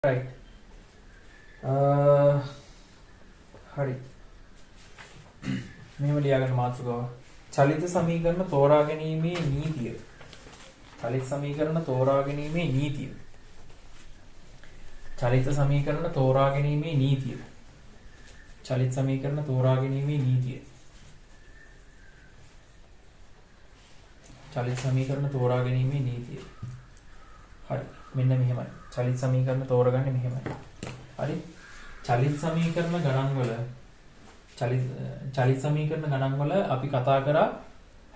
right. හරි. මෙහෙම ලියාගන්න මාතෘකාව. චලිත සමීකරණ තෝරා ගැනීමේ නීතිය. චලිත සමීකරණ තෝරා ගැනීමේ නීතිය. චලිත සමීකරණ තෝරා ගැනීමේ නීතිය. චලිත සමීකරණ තෝරා ගැනීමේ නීතිය. චලිත සමීකරණ තෝරා ගැනීමේ නීතිය. හරි. මෙන්න මෙහෙමයි. චලිත සමීකරණ තෝරගන්නේ මෙහෙමයි. හරි. චලිත සමීකරණ ගණන් වල චලිත සමීකරණ ගණන් වල අපි කතා කරා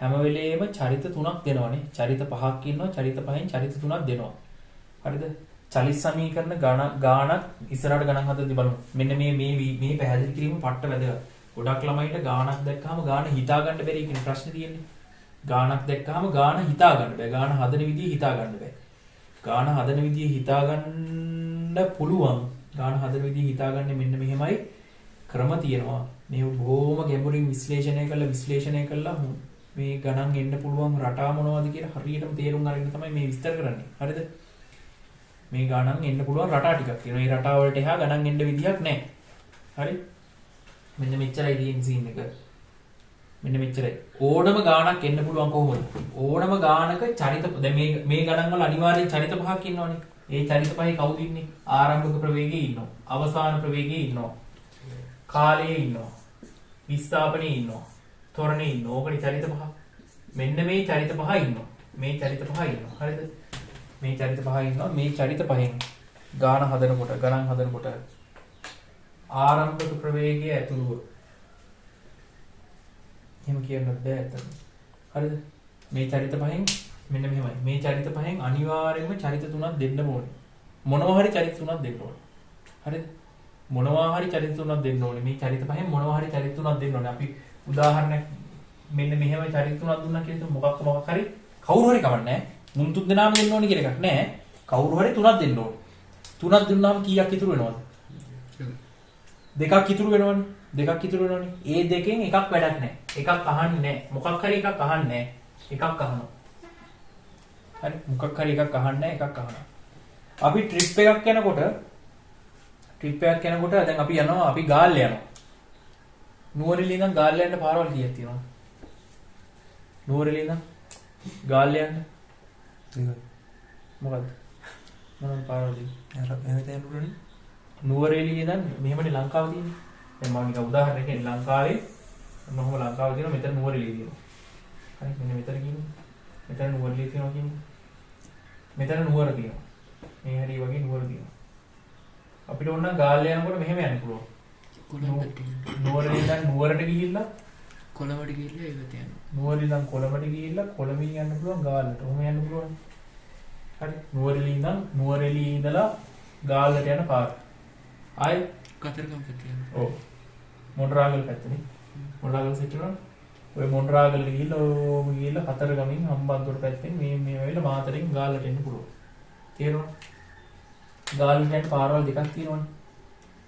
හැම වෙලේම චරිත තුනක් දෙනවනේ. චරිත පහක් ඉන්නවා. චරිත පහෙන් චරිත තුනක් දෙනවා. හරිද? චලිත සමීකරණ ගාණක් ඉස්සරහට ගණන් හදද්දී බලමු. මෙන්න මේ පැහැදිලි කිරීම පට්ට වැදගත්. ගොඩක් ළමයින්ට ගාණක් දැක්කහම ගාණ හිතා ගන්න බැරි කියන ප්‍රශ්නේ තියෙන්නේ. ගාණක් දැක්කහම ගාණ හිතා ගන්න බෑ. ගාණ හදන විදිය හිතා ගන්න බෑ. ගාන හදන විදිය හිතාගන්න පුළුවන්. ගාන හදන විදිය හිතාගන්නේ මෙන්න මෙහෙමයි ක්‍රම තියෙනවා. මේ බොහොම ගැඹුරින් විශ්ලේෂණය කළා මේ ගණන් එන්න පුළුවන් රටා මොනවද කියලා හරියටම තේරුම් අරගෙන තමයි මේ විස්තර කරන්නේ. හරිද? මේ ගණන් එන්න පුළුවන් රටා ටිකක් තියෙනවා. මේ රටා වලට එහා ගණන් එන්න විදියක් නැහැ. හරි? මෙන්න මෙච්චරයි තියෙන සීන් එක. මෙන්න මෙච්චරයි. ඕනම ගාණක් එන්න පුළුවන් කොහොමද? ඕනම ගාණක චරිත දැන් මේ ගණන් වල අනිවාර්යෙන් චරිත පහක් ඉන්නවනේ. ඒ චරිත පහේ කවුද ඉන්නේ? ආරම්භක ප්‍රවේගයේ ඉන්නවා. අවසාන ප්‍රවේගයේ ඉන්නවා. කාලයේ ඉන්නවා. විස්ථාපනයේ ඉන්නවා. ත්වරණයේ ඉන්නවා. ඕකනේ චරිත පහ. මෙන්න මේ චරිත පහ ඉන්නවා. මේ චරිත පහ ඉන්නවා. හරිද? මේ චරිත පහ ඉන්නවා. මේ චරිත පහෙන් ගාණ හදනකොට ගණන් හදනකොට ආරම්භක ප්‍රවේගයේ ඇතුළුව එහෙම කියන්නත් බෑ ඇත්තට. හරිද? මේ චරිත පහෙන් මෙන්න මෙහෙමයි. මේ චරිත පහෙන් අනිවාර්යයෙන්ම චරිත තුනක් දෙන්න ඕනේ. මොනවා හරි චරිත තුනක් දෙන්න ඕනේ. හරිද? මොනවා හරි චරිත තුනක් දෙන්න ඕනේ. මේ චරිත පහෙන් මොනවා හරි චරිත තුනක් දෙන්න ඕනේ. අපි උදාහරණයක් මෙන්න මෙහෙම චරිත තුනක් දුන්නා කියලා මොකක් හරි කවුරු හරි කවන්නේ නැහැ. මුන් තුන් දෙනාම දෙන්න ඕනේ කියලා එකක් නැහැ. කවුරු හරි තුනක් දෙන්න ඕනේ. තුනක් දුන්නාම කීයක් ඉතුරු වෙනවද? දෙකක් ඉතුරු වෙනවනේ. දෙකක් ඉතුරු වෙනවනේ. ඒ දෙකෙන් එකක් වැඩක් නැහැ. එකක් අහන්නේ නැහැ. මොකක් හරි එකක් අහන්නේ නැහැ. එකක් අහනවා. හරි මොකක් හරි එකක් අහන්නේ නැහැ. එකක් අහනවා. අපි ට්‍රිප් එකක් යනකොට දැන් අපි යනවා අපි ගාල්ල යනවා. නුවරඑළිය ඉඳන් ගාල්ල යන්න පාරවල් කීයක් තියෙනවද? නුවරඑළිය ඉඳන් ගාල්ල යන්න මොකද්ද? මොනම පාරවල්ද? නුවරඑළිය ඉඳන් මෙහෙමනේ ලංකාව තියෙන්නේ. දැන් මම නිකන් උදාහරණයක් ලංකාවේ මොනම ලංකාවේ තියෙනවා මෙතන නුවරඑළිය තියෙනවා. හරි මෙන්න මෙතන කියන්නේ. මෙතන නුවරඑළිය තියෙනවා කියන්නේ. මෙතන නුවර තියෙනවා. මේ හැටි වගේ නුවර තියෙනවා. අපිට ඕන නම් ගාල්ල යනකොට මෙහෙම යන්න පුළුවන්. නුවරඑළිය ඉඳන් නුවරට ගිහිල්ලා කොළඹට ගිහිල්ලා ඒකට යනවා. නුවරඑළිය ඉඳන් කොළඹට ගිහිල්ලා කොළඹින් යන්න පුළුවන් ගාල්ලට. ඔහොම යන්න පුළුවන්. හරි නුවරඑළිය ඉඳලා ගාල්ලට යන පාර. ආයි කතරගම පැත්තට යනවා. ඔව්. මොණරාගල පැත්තනේ. මොණරාගල සිටිනවා. ඔය මොණරාගලට ගිහිල්ලා කතරගමින් හම්බන්තොට පැත්තෙන් මේ වෙලාව මාතරෙන් ගාල්ලට එන්න පුළුවන්. තේරුණා? ගාල්ලට යන පාරවල් දෙකක් තියෙනවනේ.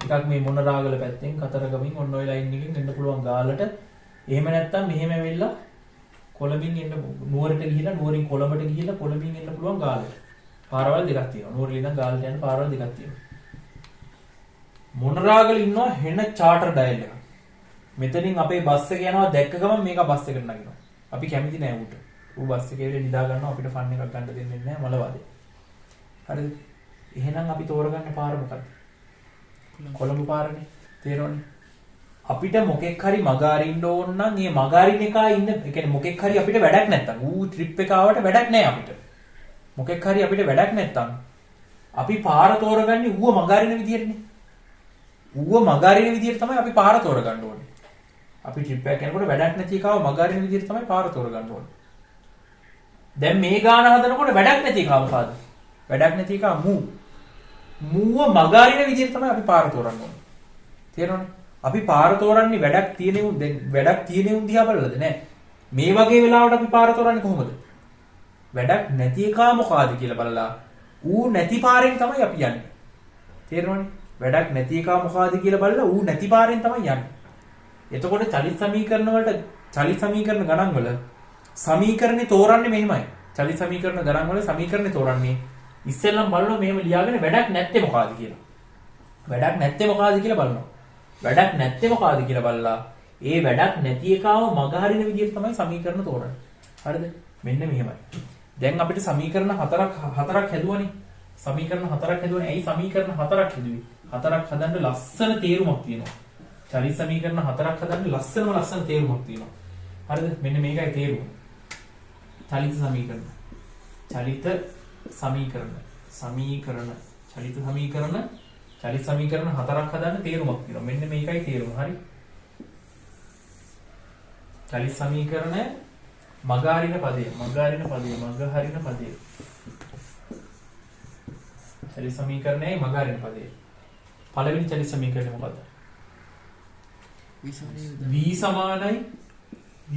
එකක් මේ මොණරාගල පැත්තෙන් කතරගමින් ඔන්න ඔය ලයින් එකෙන් එන්න පුළුවන් ගාල්ලට. එහෙම නැත්නම් මෙහෙම ඇවිල්ලා කොළඹින් එන්න නුවරට ගිහිල්ලා නුවරින් කොළඹට ගිහිල්ලා කොළඹින් එන්න පුළුවන් ගාල්ලට. පාරවල් දෙකක් තියෙනවා. නුවරට ඉඳන් ගාල්ලට යන පාරවල් දෙකක් තියෙනවා. මොණරාගල ඉන්නවා හෙන චාටර් ඩයල් එක. මෙතනින් අපේ බස් එක යනවා දැක්ක ගමන් මේක බස් එකට නගිනවා. අපි කැමති නෑ ඌට. ඌ බස් එකේ ඉඳලා නිදා ගන්නවා අපිට ෆන් එකක් ගන්න දෙන්නේ නැහැ මලවාදේ. හරිද? එහෙනම් අපි තෝරගන්න පාර මොකක්ද? කොළඹ පාරනේ. තේරෙනවනේ. අපිට මොකෙක් හරි මග අරින්න ඕන නම් මේ මග අරින්න එකා ඉන්න ඒ කියන්නේ මොකෙක් හරි අපිට වැඩක් නැත්තම් ඌ ට්‍රිප් එක ආවට වැඩක් නැහැ අපිට. මොකෙක් හරි අපිට වැඩක් නැත්තම් අපි පාර තෝරගන්නේ ඌව මග අරින විදියටනේ. ඌව මග අරින විදියට තමයි අපි පාර තෝරගන්න ඕනේ. අපි ට්‍රිප් එකක් යනකොට වැඩක් නැති එකව මග අරින විදියට තමයි පාර තෝරගන්න ඕනේ. දැන් මේ ගාන හදනකොට වැඩක් නැති එකව මොකද්ද? වැඩක් නැති එක මූව මග අරින විදියට තමයි අපි පාර තෝරන්න ඕනේ. තේරෙනවද? අපි පාර තෝරන්නේ වැඩක් තියෙන උන් දිහා බලලාද නෑ. මේ වගේ වෙලාවට අපි පාර තෝරන්නේ කොහොමද? වැඩක් නැති එක මොකಾದ කියලා බලලා ඌ නැති පාරෙන් තමයි අපි යන්නේ. තේරෙනවද? වැඩක් නැති එක මොකಾದ කියලා බලලා ඌ නැති පාරෙන් තමයි යන්නේ. එතකොට චලිත සමීකරණ ගණන් වල සමීකරණේ තෝරන්නේ මෙහෙමයි. චලිත සමීකරණ ගණන් වල සමීකරණේ තෝරන්නේ ඉස්සෙල්ලම බලනවා මෙහෙම ලියාගෙන වැඩක් නැත්තේ මොකಾದ කියලා. වැඩක් නැත්තේ මොකಾದ කියලා බලනවා. වැඩක් නැත්තේ මොකಾದ කියලා බලලා ඒ වැඩක් නැති එකව මග හරින විදිහට තමයි සමීකරණ තෝරන්නේ. හරිද? මෙන්න මෙහෙමයි. දැන් අපිට සමීකරණ හතරක් හැදුවනේ. සමීකරණ හතරක් හැදුවනේ. ඇයි සමීකරණ හතරක් හැදුවේ? හතරක් හදන්න ලස්සන තේරුමක් තියෙනවා. චලිත සමීකරණ හතරක් හදන්න ලස්සන තේරුමක් තියෙනවා. හරිද? මෙන්න මේකයි තේරුම. චලිත සමීකරණ. චලිත සමීකරණ. චලිත සමීකරණ හතරක් හදන්න තේරුමක් තියෙනවා. මෙන්න මේකයි තේරුම. හරි? චලිත සමීකරණ මගහරින පදය. චලිත සමීකරණයේ මගහරින පදය. පළවෙනි චලිත සමීකරණය මොකද්ද? v සමානයි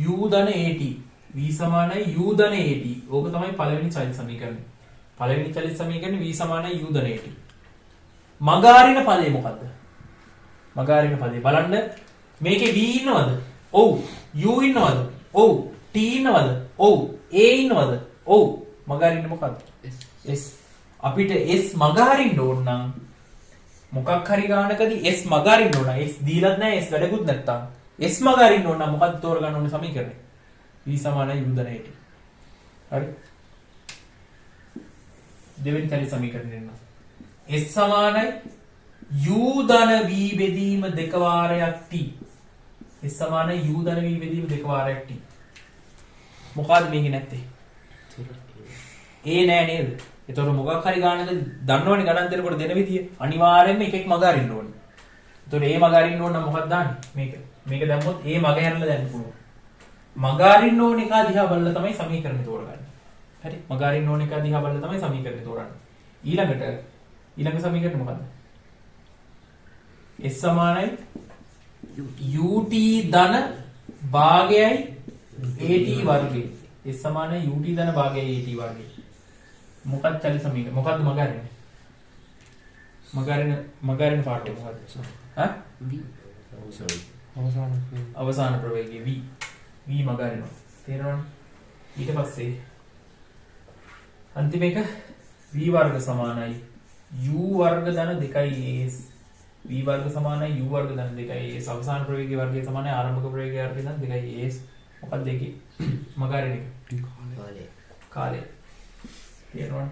u ධන at. v සමානයි u ධන at. ඕක තමයි පළවෙනි චලිත සමීකරණය. පළවෙනි චලිත සමීකරණය v සමානයි u ධන at. මගහරින පදේ මොකද්ද? මගහරින පදේ බලන්න මේකේ v ඉන්නවද? ඔව්. u ඉන්නවද? ඔව්. t ඉන්නවද? ඔව්. a ඉන්නවද? ඔව්. මගහරින්න මොකද්ද? s. අපිට s මගහරින්න ඕන නම් මොකක් හරි ගානකදී s මගහරින්න ඕන. s දීලත් නැහැ, s වැඩකුත් නැත්තම්. s මගහරින්න ඕන නම් මොකද්ද තෝරගන්න ඕනේ සමීකරණය? v සමානයි u ධන at. හරි? දෙවෙනි චලිත සමීකරණය එන්න. s සමානයි u ධන v බෙදීම දෙක වාරයක් t. s සමානයි u ධන v බෙදීම දෙක වාරයක් t. මොකද්ද මේකේ නැත්තේ? a නෑ නේද? ඒතකොට මොකක් හරි ගානක දන්නවනේ ගණන් දෙනකොට දෙන විදිය. අනිවාර්යයෙන්ම එකෙක් මග අරින්න ඕනේ. ඒතකොට a මග අරින්න ඕන නම් මොකක්ද දාන්නේ? මේක. මේක දැම්මොත් a මග හැරලා දැන්න පුළුවන්. මග අරින්න ඕන එක දිහා බලලා තමයි සමීකරණය තෝරගන්නේ. හරි? මග අරින්න ඕන එක දිහා බලලා තමයි සමීකරණය තෝරන්නේ. ඊළඟ සමීකරණය මොකද්ද? s සමානයි ut ධන භාගයයි at වර්ගය. s සමානයි ut ධන භාගයයි at වර්ගය. මොකක්ද චලිත සමීකරණය? මොකක්ද මග අරින්නේ? මග අරින පාඩ එක මොකද්ද? ඈ? v අවසාන ප්‍රවේගය v මග අරිනවා. තේරෙනවද? ඊට පස්සේ අන්තිම එක v වර්ග සමානයි u වර්ග ධන 2as. v වර්ග සමානයි u වර්ග ධන 2as. අවසාන ප්‍රවේගයේ වර්ගය සමානයි ආරම්භක ප්‍රවේගයේ වර්ගය ධන 2as. මොකක්ද ඒකේ මග අරින එක? කාලය. තේරෙනවද?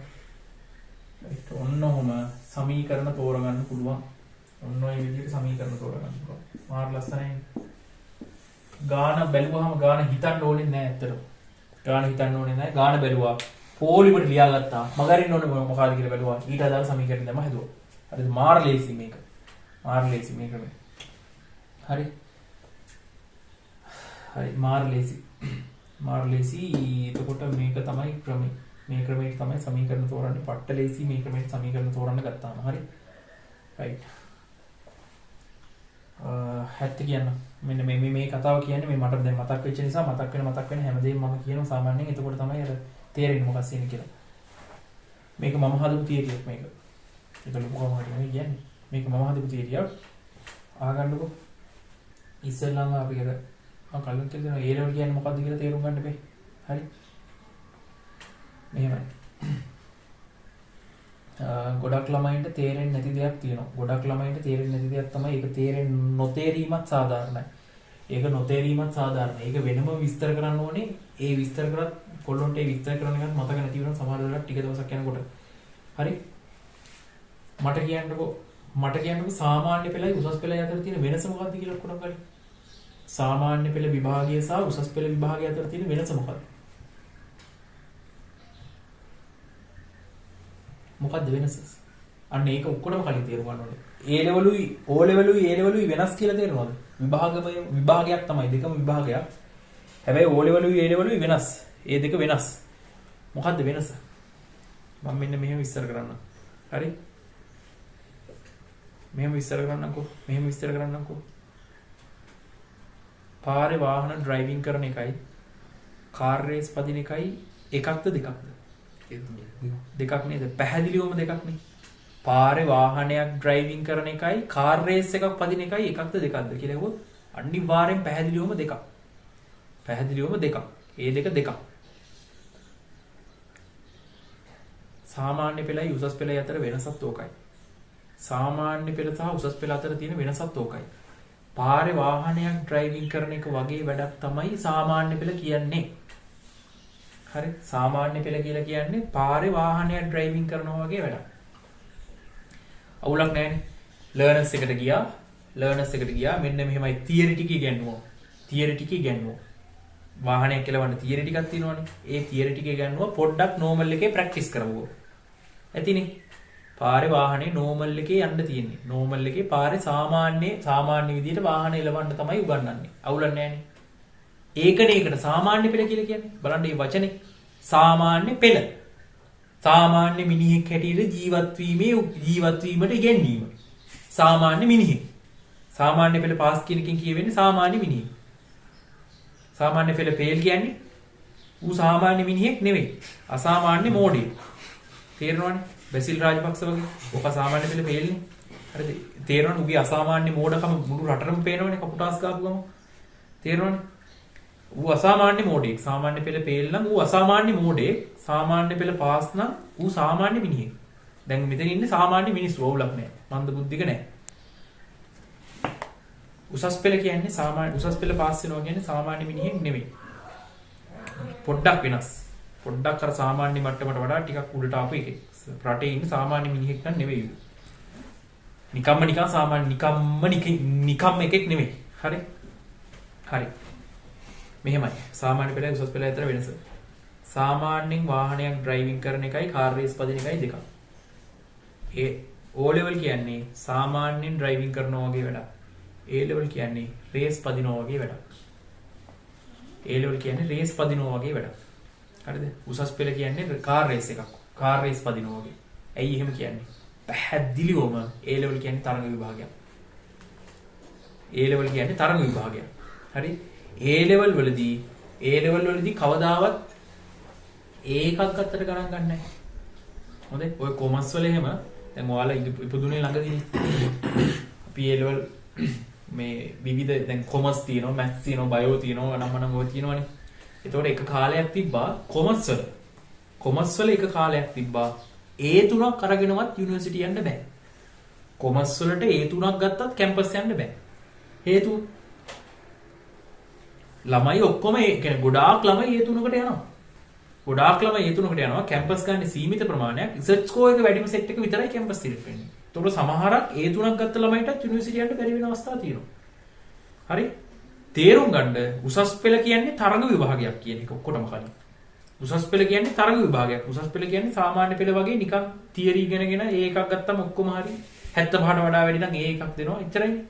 ඒත් ඔන්නෝම සමීකරණ තෝරගන්න පුළුවන්. ඔන්න ඔය විදිහට සමීකරණ තෝරගන්න පුළුවන්. මාර ලස්සනයි. ගාන බැලුවාම ගාන හිතන්න ඕනේ නැහැ ඇත්තටම. ගාන හිතන්න ඕනේ නැහැ. ගාන බැලුවා. පොලිමට ලියාගත්තා. මගරින්න ඕනේ මොකක්ද කියලා බැලුවා. ඊට අදාළ සමීකරණ දැම්ම හදුවා. හරිද? මාර ලේසි මේක. මේක මේ. හරි. මාර ලේසි. එතකොට මේක තමයි ක්‍රමය. මේ ක්‍රමයට තමයි සමීකරණ තෝරන්නේ. පට්ට ලේසි මේ ක්‍රමයට සමීකරණ තෝරන්න ගත්තාම. හරි. රයිට්. හැත්ත කියන්න. මෙන්න මේ කතාව කියන්නේ මේ මට දැන් මතක් වෙච්ච නිසා මතක් වෙන හැමදේම මම කියනවා සාමාන්‍යයෙන්. එතකොට තමයි අර තේරෙන්නේ මොකක්ද කියන්නේ කියලා. මේක මම හදපු තියරියක් මේක. ඒක ලොකු කමකට නෙවෙයි කියන්නේ. මේක මම හදපු තියරියක්. අහගන්නකෝ. ඉස්සෙල්ලාම අපි අර මම කලින් කියන ඒ ලෙවල් කියන්නේ මොකක්ද කියලා තේරුම් ගන්න බෑ. හරි. මෙහෙමයි. ගොඩක් ළමයින්ට තේරෙන්නේ නැති දෙයක් තියෙනවා. ගොඩක් ළමයින්ට තේරෙන්නේ නැති දෙයක් තමයි ඒක තේරෙන්නේ නොතේරීමත් සාධාරණයි. ඒක නොතේරීමත් සාධාරණයි. ඒක වෙනම විස්තර කරන්න ඕනේ. ඒ විස්තර කරත් කොල්ලොන්ට ඒ විස්තර කරන එකත් මතක නැති වෙනවා සමහර වෙලාවට ටික දවසක් යනකොට. හරි? මට කියන්නකෝ සාමාන්‍ය පෙළයි උසස් පෙළයි අතර තියෙන වෙනස මොකක්ද කියලා ඔක්කොම බලන්න. සාමාන්‍ය පෙළ විභාගය සහ උසස් පෙළ විභාගය අතර තියෙන වෙනස මොකක්ද? මොකක්ද වෙනස? අන්න ඒක ඔක්කොම කලින් තේරුම් ගන්න ඕනේ. A ලෙවලුයි O ලෙවලුයි A ලෙවලුයි වෙනස් කියලා තේරෙනවද? විභාගයක් තමයි දෙකම විභාගයක්. හැබැයි O ලෙවලුයි A ලෙවලුයි වෙනස්. ඒ දෙක වෙනස්. මොකක්ද වෙනස? මම මෙන්න මෙහෙම විස්තර කරන්නම්. හරි? මෙහෙම විස්තර කරන්නම්කෝ. පාරේ වාහන ඩ්‍රයිවිං කරන එකයි කාර් රේස් පදින එකයි එකක්ද දෙකක්ද? දෙකක් නේද? පැහැදිලිවම දෙකක් නේ. පාරේ වාහනයක් ඩ්‍රයිවිං කරන එකයි කාර් රේස් එකක් පදින එකයි එකක්ද දෙකක්ද කියලා හෙවොත් අනිවාර්යෙන් පැහැදිලිවම දෙකක්. ඒ දෙක දෙකක්. සාමාන්‍ය පෙළයි උසස් පෙළයි අතර වෙනසත් ඕකයි. සාමාන්‍ය පෙළ සහ උසස් පෙළ අතර තියෙන වෙනසත් ඕකයි. පාරේ වාහනයක් ඩ්‍රයිවිං කරන එක වගේ වැඩක් තමයි සාමාන්‍ය පෙළ කියන්නේ. හරි? සාමාන්‍ය පෙළ කියලා කියන්නේ පාරේ වාහනයක් ඩ්‍රයිවිං කරනවා වගේ වැඩක්. අවුලක් නැහැනේ. ලර්නර්ස් එකට ගියා මෙන්න මෙහෙමයි තියරි ටික ඉගෙනුවා. වාහනයක් කෙලවන්න තියරි ටිකක් තියෙනවනේ. ඒ තියරි ටික ඉගෙනුවා පොඩ්ඩක් නෝමල් එකේ ප්‍රැක්ටිස් කරවුවා. ඇතිනේ. පාරේ වාහනේ නෝමල් එකේ යන්න තියෙන්නේ. නෝමල් එකේ පාරේ සාමාන්‍ය විදියට වාහන එලවන්න තමයි උගන්වන්නේ. අවුලක් නැහැනේ. ඒකනේ ඒකට සාමාන්‍ය පෙළ කියලා කියන්නේ. බලන්න මේ වචනේ. සාමාන්‍ය පෙළ. සාමාන්‍ය මිනිහෙක් හැටියට ජීවත් වීමට ඉගෙනීම. සාමාන්‍ය මිනිහෙක්. සාමාන්‍ය පෙළ පාස් කියන එකෙන් කියවෙන්නේ සාමාන්‍ය මිනිහෙක්. සාමාන්‍ය පෙළ ෆේල් කියන්නේ ඌ සාමාන්‍ය මිනිහෙක් නෙවෙයි. අසාමාන්‍ය මෝඩයෙක්. තේරෙනවනේ? බැසිල් රාජපක්ෂ වගේ. ඔක සාමාන්‍ය පෙළ ෆේල්නේ. හරිද? තේරෙනවනේ ඌගේ අසාමාන්‍ය මෝඩකම මුළු රටටම පේනවනේ කපුටාස් ගාපු ගම. තේරෙනවනේ? ඌ අසාමාන්‍ය මෝඩයෙක්. සාමාන්‍ය පෙළ ෆේල් නම් ඌ අසාමාන්‍ය මෝඩයෙක්. සාමාන්‍ය පෙළ පාස් නම් ඌ සාමාන්‍ය මිනිහෙක්. දැන් මෙතන ඉන්නේ සාමාන්‍ය මිනිස්සු ඕවුලක් නැහැ. මන්ද බුද්ධික නැහැ. උසස් පෙළ කියන්නේ උසස් පෙළ පාස් වෙනවා කියන්නේ සාමාන්‍ය මිනිහෙක් නෙමෙයි. පොඩ්ඩක් වෙනස්. පොඩ්ඩක් අර සාමාන්‍ය මට්ටමට වඩා ටිකක් උඩට ආපු එකෙක්. රටේ ඉන්න සාමාන්‍ය මිනිහෙක් නම් නෙවෙයි. නිකම්ම සාමාන්‍ය නිකම් එකෙක් නෙමෙයි. හරි? හරි. මෙහෙමයි. සාමාන්‍ය පෙළයි උසස් පෙළයි අතර වෙනස. සාමාන්‍යයෙන් වාහනයක් ඩ්‍රයිවිං කරන එකයි කාර් රේස් පදින එකයි දෙකක්. ඒ O level කියන්නේ සාමාන්‍යයෙන් ඩ්‍රයිවිං කරනවා වගේ වැඩක්. A level කියන්නේ රේස් පදිනවා වගේ වැඩක්. A level කියන්නේ රේස් පදිනවා වගේ වැඩක්. හරිද? උසස් පෙළ කියන්නේ කාර් රේස් එකක්. කාර් රේස් පදිනවා වගේ. ඇයි එහෙම කියන්නේ? පැහැදිලිවම A level කියන්නේ තරඟ විභාගයක්. A level කියන්නේ තරඟ විභාගයක්. හරි? A level වලදී කවදාවත් ඒකක් අතර ගණන් ගන්න නැහැ. හොඳයි? ඔය කොමර්ස් වල එහෙම දැන් ඔයාලා ඉපදුනේ ළඟදීනේ. අපි A level මේ විවිධ දැන් කොමර්ස් තියෙනවා, මැත්ස් තියෙනවා, බයෝ තියෙනවා, අනම්මනම් ඔය තියෙනවනේ. ඒතකොට එක කාලයක් තිබ්බා කොමර්ස් වල එක කාලයක් තිබ්බා A3ක් අරගෙනවත් යුනිවර්සිටි යන්න බෑ. කොමර්ස් වලට A3ක් ගත්තත් කැම්පස් යන්න බෑ. හේතුව ළමයි ඔක්කොම ඒ කියන්නේ ගොඩාක් ළමයි A3කට යනවා. කැම්පස් ගන්න සීමිත ප්‍රමාණයක් රිසර්ච් ස්කෝර් එක වැඩිම සෙට් එක විතරයි කැම්පස් සිලෙක්ට් වෙන්නේ. ඒතකොට සමහරක් A3ක් ගත්ත ළමයිටත් යුනිවර්සිටි යන්න බැරි වෙන අවස්ථා තියෙනවා. හරි? තේරුම් ගන්න උසස් පෙළ කියන්නේ තරඟ විභාගයක් කියන එක ඔක්කොටම කලින්. උසස් පෙළ කියන්නේ තරඟ විභාගයක්. උසස් පෙළ කියන්නේ සාමාන්‍ය පෙළ වගේ නිකන් තියරි ඉගෙනගෙන ඒ එකක් ගත්තම ඔක්කොම හරි 75ට වඩා වැඩි නම් ඒ එකක් දෙනවා. එච්චරයි.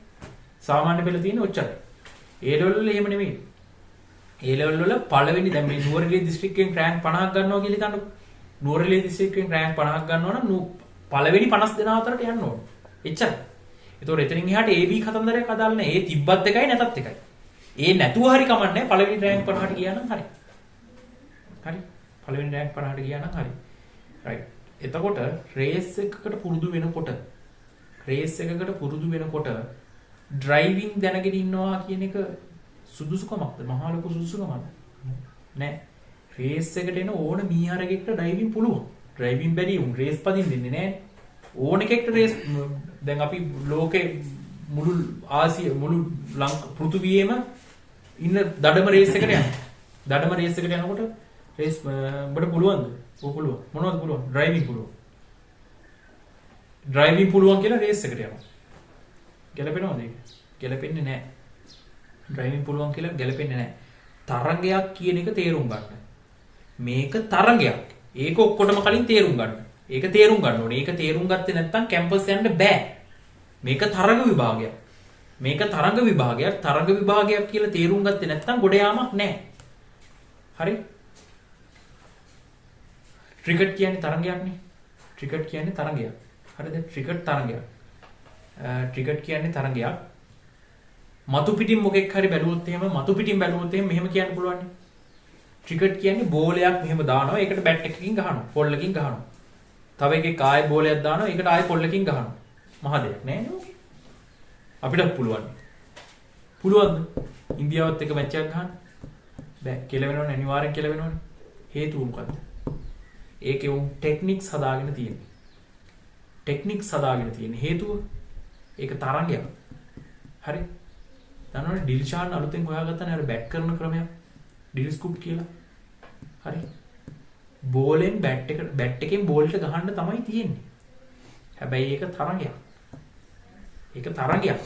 සාමාන්‍ය පෙළ තියෙන්නේ ඔච්චරයි. A level වල එහෙම නෙමෙයි. A level වල පළවෙනි දැන් මේ නුවරඑළිය දිස්ත්‍රික්කයෙන් රෑන්ක් 50ක් ගන්නවා කියලා හිතන්නකො. නුවරඑළිය දිස්ත්‍රික්කයෙන් රෑන්ක් 50ක් ගන්නවා නම් පළවෙනි 50 දෙනා අතරට යන්න ඕන. එච්චරයි. ඒතකොට එතනින් එහාට AB කතන්දරයක් අදාළ නැහැ. ඒ තිබ්බත් එකයි නැතත් එකයි. ඒ නැතුව හරි කමන්නේ පළවෙනි රෑන්ක් 50ට ගියා නම් හරි. හරි. පළවෙනි රෑන්ක් 50ට ගියා නම් හරි. රයිට්. එතකොට රේස් එකකට පුරුදු වෙනකොට ඩ්‍රයිවිං දැනගෙන ඉන්නවා කියන එක සුදුසුකමක්ද? මහා ලොකු සුදුසුකමක්ද? නෑ. රේස් එකට එන ඕන මීහරකෙක්ට ඩ්‍රයිවිං පුළුවන්. ඩ්‍රයිවිං බැරි උන් රේස් පදින්න දෙන්නේ නෑ. ඕන එකෙක්ට රේස් දැන් අපි ලෝකේ මුළු ආසිය මුළු පෘථිවියේම ඉන්න දඩම රේස් එකට යනවා. දඩම රේස් එකට යනකොට රේස් ඔබට පුළුවන්ද? ඔව් පුළුවන්. මොනවද පුළුවන්? ඩ්‍රයිවිං පුළුවන්. ඩ්‍රයිවිං පුළුවන් කියලා රේස් එකට යනවා. ගැලපෙනවද ඒක? ගැලපෙන්නේ නැහැ. ඩ්‍රයිවිං පුළුවන් කියලා ගැලපෙන්නේ නැහැ. තරංගයක් කියන එක තේරුම් ගන්න. මේක තරංගයක්. ඒක ඔක්කොටම කලින් තේරුම් ගන්න. ඒක තේරුම් ගන්න ඕනේ. ඒක තේරුම් ගත්තේ නැත්නම් කැම්පස් යන්න බෑ. මේක තරංග විභාගයක්. තරංග විභාගයක් කියලා තේරුම් ගත්තේ නැත්නම් ගොඩ යාමක් නැහැ. හරි? ක්‍රිකට් කියන්නේ තරංගයක්නේ. හරිද? ක්‍රිකට් කියන්නේ තරංගයක්. මතු පිටින් මොකෙක් හරි බැලුවොත් එහෙම මෙහෙම කියන්න පුළුවන්. ක්‍රිකට් කියන්නේ බෝලයක් මෙහෙම දානවා. ඒකට බැට් එකකින් ගහනවා. පොල්ලකින් ගහනවා. තව එකෙක් ආයෙ බෝලයක් දානවා. ඒකට ආයෙ පොල්ලකින් ගහනවා. මහ දෙයක් නෑ නේද? අපිට පුළුවන්. පුළුවන්ද? ඉන්දියාවත් එක්ක මැච් එකක් ගහන්න? බෑ. කෙලවෙනවනේ අනිවාර්යෙන් කෙලවෙනවනේ. හේතුව මොකද්ද? ඒකේ උන් ටෙක්නික්ස් හදාගෙන තියෙන්නේ. ටෙක්නික්ස් හදාගෙන තියෙන හේතුව ඒක තරංගයක්. හරි. දන්නවනේ ඩිල්ෂාන් අලුතෙන් හොයාගත්තනේ අර බැට් කරන ක්‍රමයක්. ඩිල් ස්කූප් කියලා. හරි. බෝලෙන් බැට් එකෙන් බෝල්ට ගහන්න තමයි තියෙන්නේ. හැබැයි ඒක තරංගයක්. ඒක තරංගයක්.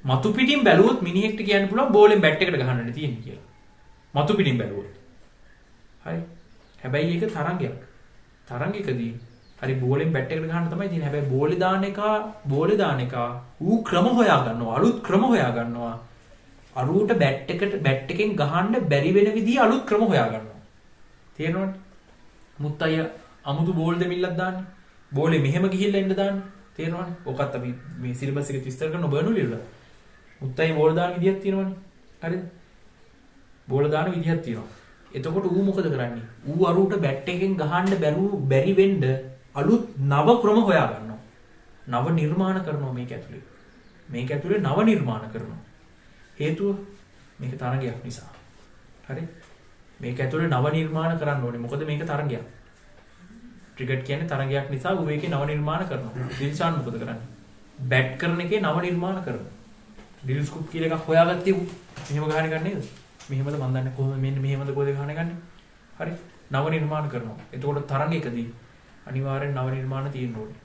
මතු පිටින් බැලුවොත් මිනිහෙක්ට කියන්න පුළුවන් බෝලෙන් බැට් එකට ගහන්නනේ තියෙන්නේ කියලා. මතු පිටින් බැලුවොත්. හරි. හැබැයි ඒක තරංගයක්. තරංගයකදී හරි බෝලෙන් බැට් එකට ගහන්න තමයි තියෙන්නේ. හැබැයි බෝලේ දාන එක ඌ ක්‍රම හොයා ගන්නවා. අලුත් ක්‍රම හොයා ගන්නවා. අරුවට බැට් එකෙන් ගහන්න බැරි වෙන විදිහ අලුත් ක්‍රම හොයා ගන්නවා. තේරෙනවද? මුත්තය අමුතු බෝල් දෙමිල්ලක් දාන්නේ. බෝලේ මෙහෙම ගිහිල්ලා එන්න දාන්නේ. තේරෙනවද? ඔකත් අපි මේ සිලබස් එකේ විස්තර කරන බර්නු ලියලා. මුත්තයි බෝල් දාන විදියක් තියෙනවනේ. හරිද? බෝල දාන විදියක් තියෙනවා. එතකොට ඌ මොකද කරන්නේ? ඌ අරුවට බැට් එකෙන් ගහන්න බැරි වෙන්න අලුත් නව ක්‍රම හොයා ගන්නවා. නව නිර්මාණ කරනවා මේක ඇතුලේ. මේක ඇතුලේ නව නිර්මාණ කරනවා. හේතුව මේක තරංගයක් නිසා. හරි? මේක ඇතුලේ නව නිර්මාණ කරන්න ඕනේ. මොකද මේක තරංගයක්. ක්‍රිකට් කියන්නේ තරංගයක් නිසා ඌ ඒකේ නව නිර්මාණ කරනවා. දිල්ෂාන් මොකද කරන්නේ? බැට් කරන එකේ නව නිර්මාණ කරනවා. ඩිල් ස්කූප් කියලා එකක් හොයාගත්තේ ඌ. මෙහෙම ගහන එක නේද? මෙහෙමද මන් දන්නේ කොහොමද මෙන්න මෙහෙමද කොහෙද ගහන ගන්නේ? හරි? නව නිර්මාණ කරනවා. එතකොට තරංගයකදී අනිවාර්යෙන් නව නිර්මාණ තියෙන්න ඕනේ.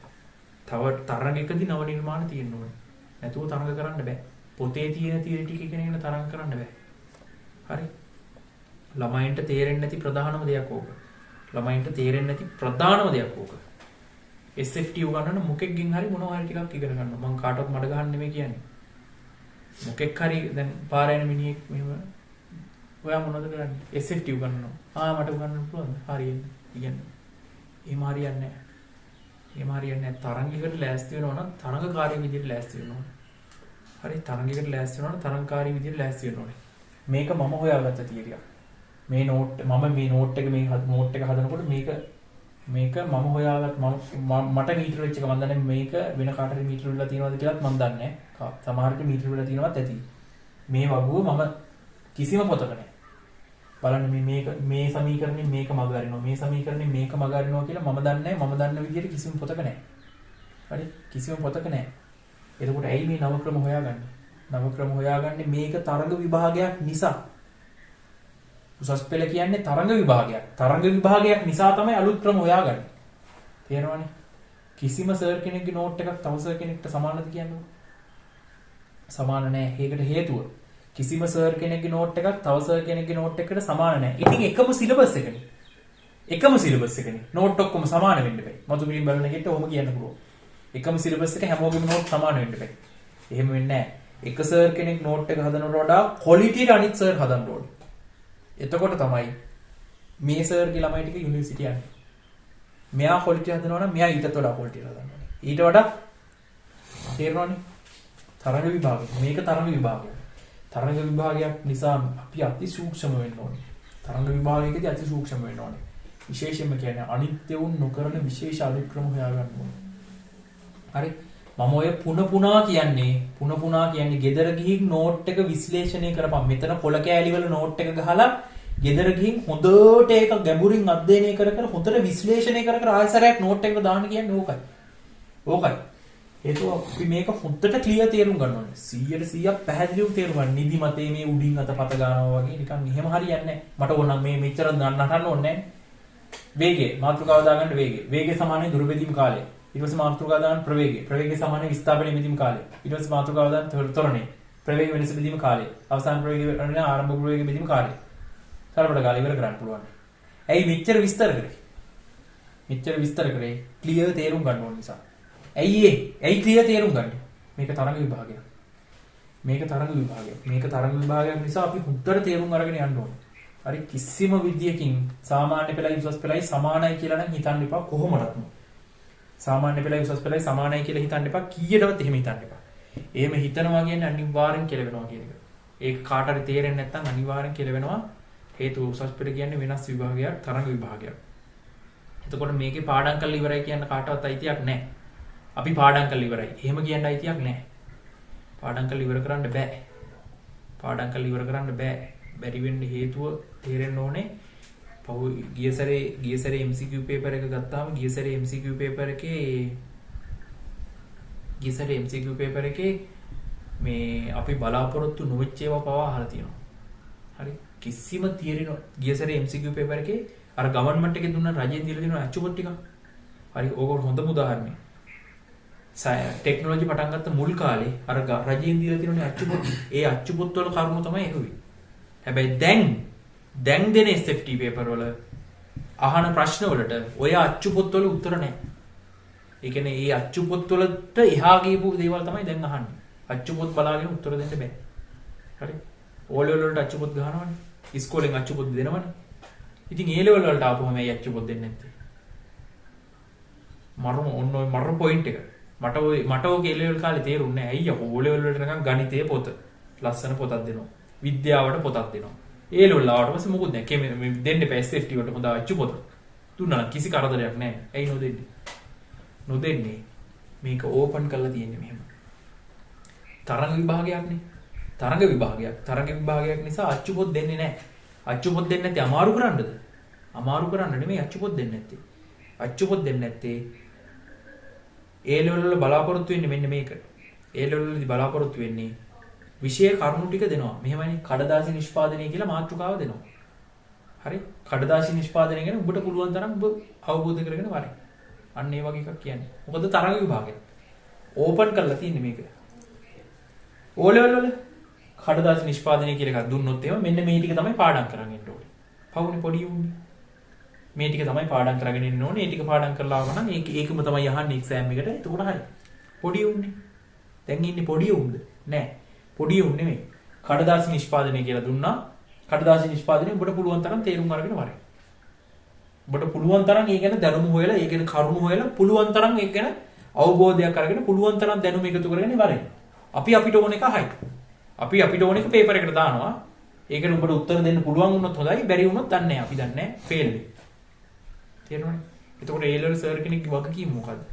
තව තරංගයකදී නව නිර්මාණ තියෙන්න ඕනේ. නැතුව තරංග කරන්න බෑ. පොතේ තියෙන තියරි ටික ඉගෙනගෙන තරංග කරන්න බෑ. හරි? ළමයින්ට තේරෙන්නේ නැති ප්‍රධානම දෙයක් ඕක. ළමයින්ට තේරෙන්නේ නැති ප්‍රධානම දෙයක් ඕක. SFT උගන්නන මොකෙක්ගෙන් හරි මොනවා හරි ටිකක් ඉගෙන ගන්න. මම කාටවත් මඩ ගහන්න නෙමෙයි කියන්නේ. මොකෙක් හරි දැන් පාර යන මිනිහෙක් මෙහෙම ඔයා මොනවද කරන්නේ? SFT උගන්නනවා. මට උගන්නන්න පුළුවන්ද? හරියන්නේ. ඉගෙන. එහෙම හරියන්නේ නැහැ. එහෙම හරියන්නේ නැහැ. තරංගයකට ලෑස්ති වෙනවා නම් තරංගකාරී විදිහට ලෑස්ති වෙනවා. හරි තරංගයකට ලෑස්ති වෙනවා නම් තරංගකාරී විදිහට ලෑස්ති වෙනවා. මේක මම හොයාගත්ත තියරියක්. මේ නෝට් එක හදනකොට මේක මම හොයාගත්ත මට මීටර වෙච්ච එක මම දන්නේ මේක වෙන කාටරි මීටර වෙලා තියෙනවද කියලාත් මම දන්නේ නැහැ. සමහරට මීටර වෙලා තියෙනවත් ඇති. මේ වගුව මම කිසිම පොතක නැහැ. බලන්න මේ සමීකරණය මේක මග අරිනවා මේ සමීකරණය මේක මග අරිනවා කියලා මම දන්නේ නැහැ. මම දන්න විදිහට කිසිම පොතක නැහැ. හරි කිසිම පොතක නැහැ. එතකොට ඇයි මේ නව ක්‍රම හොයාගන්නේ? නව ක්‍රම හොයාගන්නේ මේක තරඟ විභාගයක් නිසා. උසස් පෙළ කියන්නේ තරඟ විභාගයක්. තරඟ විභාගයක් නිසා තමයි අලුත් ක්‍රම හොයාගන්නේ. තේරෙනවනේ? කිසිම සර් කෙනෙක්ගේ නෝට් එකක් තව සර් කෙනෙක්ට සමානද කියන්නේ? සමාන නැහැ. ඒකට හේතුව කිසිම සර් කෙනෙක්ගේ නෝට් එකක් තව සර් කෙනෙක්ගේ නෝට් එකකට සමාන නැහැ. ඉතින් එකම සිලබස් එකනේ. එකම සිලබස් එකනේ. නෝට් ඔක්කොම සමාන වෙන්න බෑ. මතු පිටින් බලන එකට ඔහොම කියන්න පුළුවන්. එකම සිලබස් එක හැමෝගෙම නෝට් සමාන වෙන්න බෑ. එහෙම වෙන්නේ නැහැ. එක සර් කෙනෙක් නෝට් එක හදනවට වඩා ක්වොලිටියට අනිත් සර් හදන්න ඕනේ. එතකොට තමයි මේ සර්ගේ ළමයි ටික යුනිවර්සිටි යන්නේ. මෙයා ක්වොලිටි හදනවා නම් මෙයා ඊටත් වඩා ක්වොලිටි හදන්න ඕනේ. ඊට වඩා තේරෙනවනේ? තරඟ විභාගය. මේක තරඟ විභාගයක්. තරඟ විභාගයක් නිසා අපි අති සූක්ෂම වෙන්න ඕනේ. තරඟ විභාගයකදී අති සූක්ෂම වෙන්න ඕනේ. විශේෂයෙන්ම කියන්නේ අනිත්‍ය වුන් නොකරන විශේෂ අනුක්‍රම හොයාගන්න ඕනේ. හරි? මම ඔය පුන පුනා කියන්නේ ගෙදර ගිහින් නෝට් එක විශ්ලේෂණය කරපන්. මෙතන කොළ කෑලි වල නෝට් එක ගහලා ගෙදර ගිහින් හොඳට ඒක ගැඹුරින් අධ්‍යයනය කර හොඳට විශ්ලේෂණය කර ආයෙසරයක් නෝට් එකට දාන්න කියන්නේ ඕකයි. ඕකයි. ඒකෝ අපි මේක හොඳට ක්ලියර් තේරුම් ගන්න ඕනේ. 100% පැහැදිලිව තේරුම් ගන්න. නිදි මතේ මේ උඩින් අත පත ගන්නවා වගේ නිකන් එහෙම හරියන්නේ නැහැ. මට ඕන මේ මෙච්චර නටන්න ඕනේ නැහැ. වේගය මාතෘකාව දාගන්න වේගය. වේගය සමානයි දුර බෙදීම කාලය. ඊට පස්සේ මාතෘකාව දාන ප්‍රවේගය. ප්‍රවේගය සමානයි විස්ථාපනයේ බෙදීම කාලය. ඊට පස්සේ මාතෘකාව දාන ත්වරණය. ප්‍රවේගය වෙනස බෙදීම කාලය. අවසාන ප්‍රවේගය වෙන ආරම්භ ප්‍රවේගය බෙදීම කාලය. සරලවට කාලය ඉවර කරන්න පුළුවන්. ඇයි මෙච්චර විස්තර කරේ? මෙච්චර විස්තර කරේ ක්ලියර් තේරුම් ගන්න ඕන නිසා. ඇයි ක්ලියර් තේරුම් ගන්න? මේක තරඟ විභාගයක්. මේක තරඟ විභාගයක්. මේක තරඟ විභාගයක් නිසා අපි හුද්දට තේරුම් අරගෙන යන්න ඕනේ. හරි කිසිම විදියකින් සාමාන්‍ය පෙළයි උසස් පෙළයි සමානයි කියලා නම් හිතන්න එපා කොහොමදත්ම. සාමාන්‍ය පෙළයි උසස් පෙළයි සමානයි කියලා හිතන්න එපා කීයටවත් එහෙම හිතන්න එපා. එහෙම හිතනවා කියන්නේ අනිවාර්යෙන් කෙලවෙනවා කියන එක. ඒක කාට හරි තේරෙන්නේ නැත්නම් අනිවාර්යෙන් කෙලවෙනවා. හේතුව උසස් පෙළ කියන්නේ වෙනස් විභාගයක් තරඟ විභාගයක්. එතකොට මේකේ පාඩම් කරලා ඉවරයි කියන කාටවත් අයිතියක් නැහැ. අපි පාඩම් කරලා ඉවරයි. එහෙම කියන්න අයිතියක් නැහැ. පාඩම් කරලා ඉවර කරන්න බෑ. පාඩම් කරලා ඉවර කරන්න බෑ. බැරි වෙන්න හේතුව තේරෙන්න ඕනේ ගිය සැරේ MCQ පේපර් එක ගත්තාම ගිය සැරේ MCQ පේපර් එකේ මේ අපි බලාපොරොත්තු නොවෙච්ච ඒවා පවා අහලා තියෙනවා. හරි කිසිම තියරි ගිය සැරේ MCQ පේපර් එකේ අර ගවර්න්මන්ට් එකේ දුන්න රජයෙන් දීලා දෙන අච්චුපොත් ටික. හරි ඕක හොඳම උදාහරණයක්. ටෙක්නොලොජි පටන් ගත්ත මුල් කාලේ අර රජයෙන් දීලා තියෙනනේ අච්චුපොත්. ඒ අච්චුපොත් වල කරුණු තමයි එහුවේ. හැබැයි දැන් දෙන SFT පේපර් වල අහන ප්‍රශ්න වලට ඔය අච්චුපොත් වල උත්තර නැහැ. ඒ කියන්නේ ඒ අච්චුපොත් වලට එහා ගියපු දේවල් තමයි දැන් අහන්නේ. අච්චුපොත් බලාගෙන උත්තර දෙන්න බෑ. හරි. ඕ ලෙවල් වලට අච්චුපොත් ගහනවනේ. ඉස්කෝලෙන් අච්චුපොත් දෙනවනේ. ඉතින් ඒ ලෙවල් වලට ආපුවම මේ අච්චුපොත් දෙන්නේ නැත්තේ. මරු පොයින්ට් එක. මට ඔය ඒ ලෙවල් කාලේ තේරුන්නේ නැහැ. අයියා ඕ ලෙවල් වලට නිකන් ගණිතයේ පොත. ලස්සන පොතක් දෙනවා. විද්‍යාවට පොතක් දෙනවා. ඒ ලෙවල් ආවට පස්සේ මොකුත් නැහැ. මේ දෙන්න එපා SFT වලට හොඳ අච්චුපොත. දුන්නා කිසි කරදරයක් නැහැ. ඇයි නොදෙන්නේ? මේක ඕපන් කරලා තියෙන්නේ මෙහෙම. තරංග විභාගයක්නේ. තරංග විභාගයක් නිසා අච්චුපොත් දෙන්නේ නැහැ. අච්චුපොත් දෙන්නේ නැත්තේ අමාරු කරන්නද? අමාරු කරන්න නෙමෙයි අච්චුපොත් දෙන්නේ නැත්තේ. අච්චුපොත් දෙන්නේ නැත්තේ ඒ ලෙවල් වල බලාපොරොත්තු වෙන්නේ මෙන්න මේක. ඒ ලෙවල් වලදී බලාපොරොත්තු වෙන්නේ විෂය කරුණු ටික දෙනවා. මෙහෙමයි කඩදාසි නිෂ්පාදනය කියලා මාතෘකාව දෙනවා. හරි? කඩදාසි නිෂ්පාදනය ගැන ඔබට පුළුවන් තරම් ඔබ අවබෝධ කරගෙන වරේ. අන්න ඒ වගේ එකක් කියන්නේ. මොකද තරංග විභාගය. ඕපන් කරලා තියෙන්නේ මේක. ඕ ලෙවල් වල කඩදාසි නිෂ්පාදනය කියලා එකක් දුන්නොත් එහෙම මෙන්න මේ ටික තමයි පාඩම් කරගෙන ඉන්න ඕනේ. පවුනේ පොඩි උන්නේ. මේ ටික තමයි පාඩම් කරගෙන ඉන්න ඕනේ. ඒ ටික පාඩම් කරලා ආව නම් ඒකම තමයි අහන්නේ එක්සෑම් එකට. එතකොට හරි. පොඩි උන්නේ. දැන් ඉන්නේ පොඩි උන්ද? නෑ. පොඩි උන් නෙමෙයි. කඩදාසි නිෂ්පාදනය කියලා දුන්නා. කඩදාසි නිෂ්පාදනය ඔබට පුළුවන් තරම් තේරුම් අරගෙන වරේ. ඔබට පුළුවන් තරම් ඒ ගැන දැනුම හොයලා, ඒ ගැන කරුණු හොයලා පුළුවන් තරම් ඒ ගැන අවබෝධයක් අරගෙන පුළුවන් තරම් දැනුම එකතු කරගෙන වරේ. අපිට ඕන එක අහයි. අපිට ඕන එක පේපර් එකට දානවා. ඒකට ඔබට උත්තර දෙන්න පුළුවන් වුණොත් හොඳයි. බැරි වුණොත් දන්නේ නැහැ. අපි දන්නේ නැහැ. ෆේල් වෙයි. තේරුණානේ? එතකොට ඒ ලෙවල් සර් කෙනෙක්ගේ වගකීම මොකද්ද?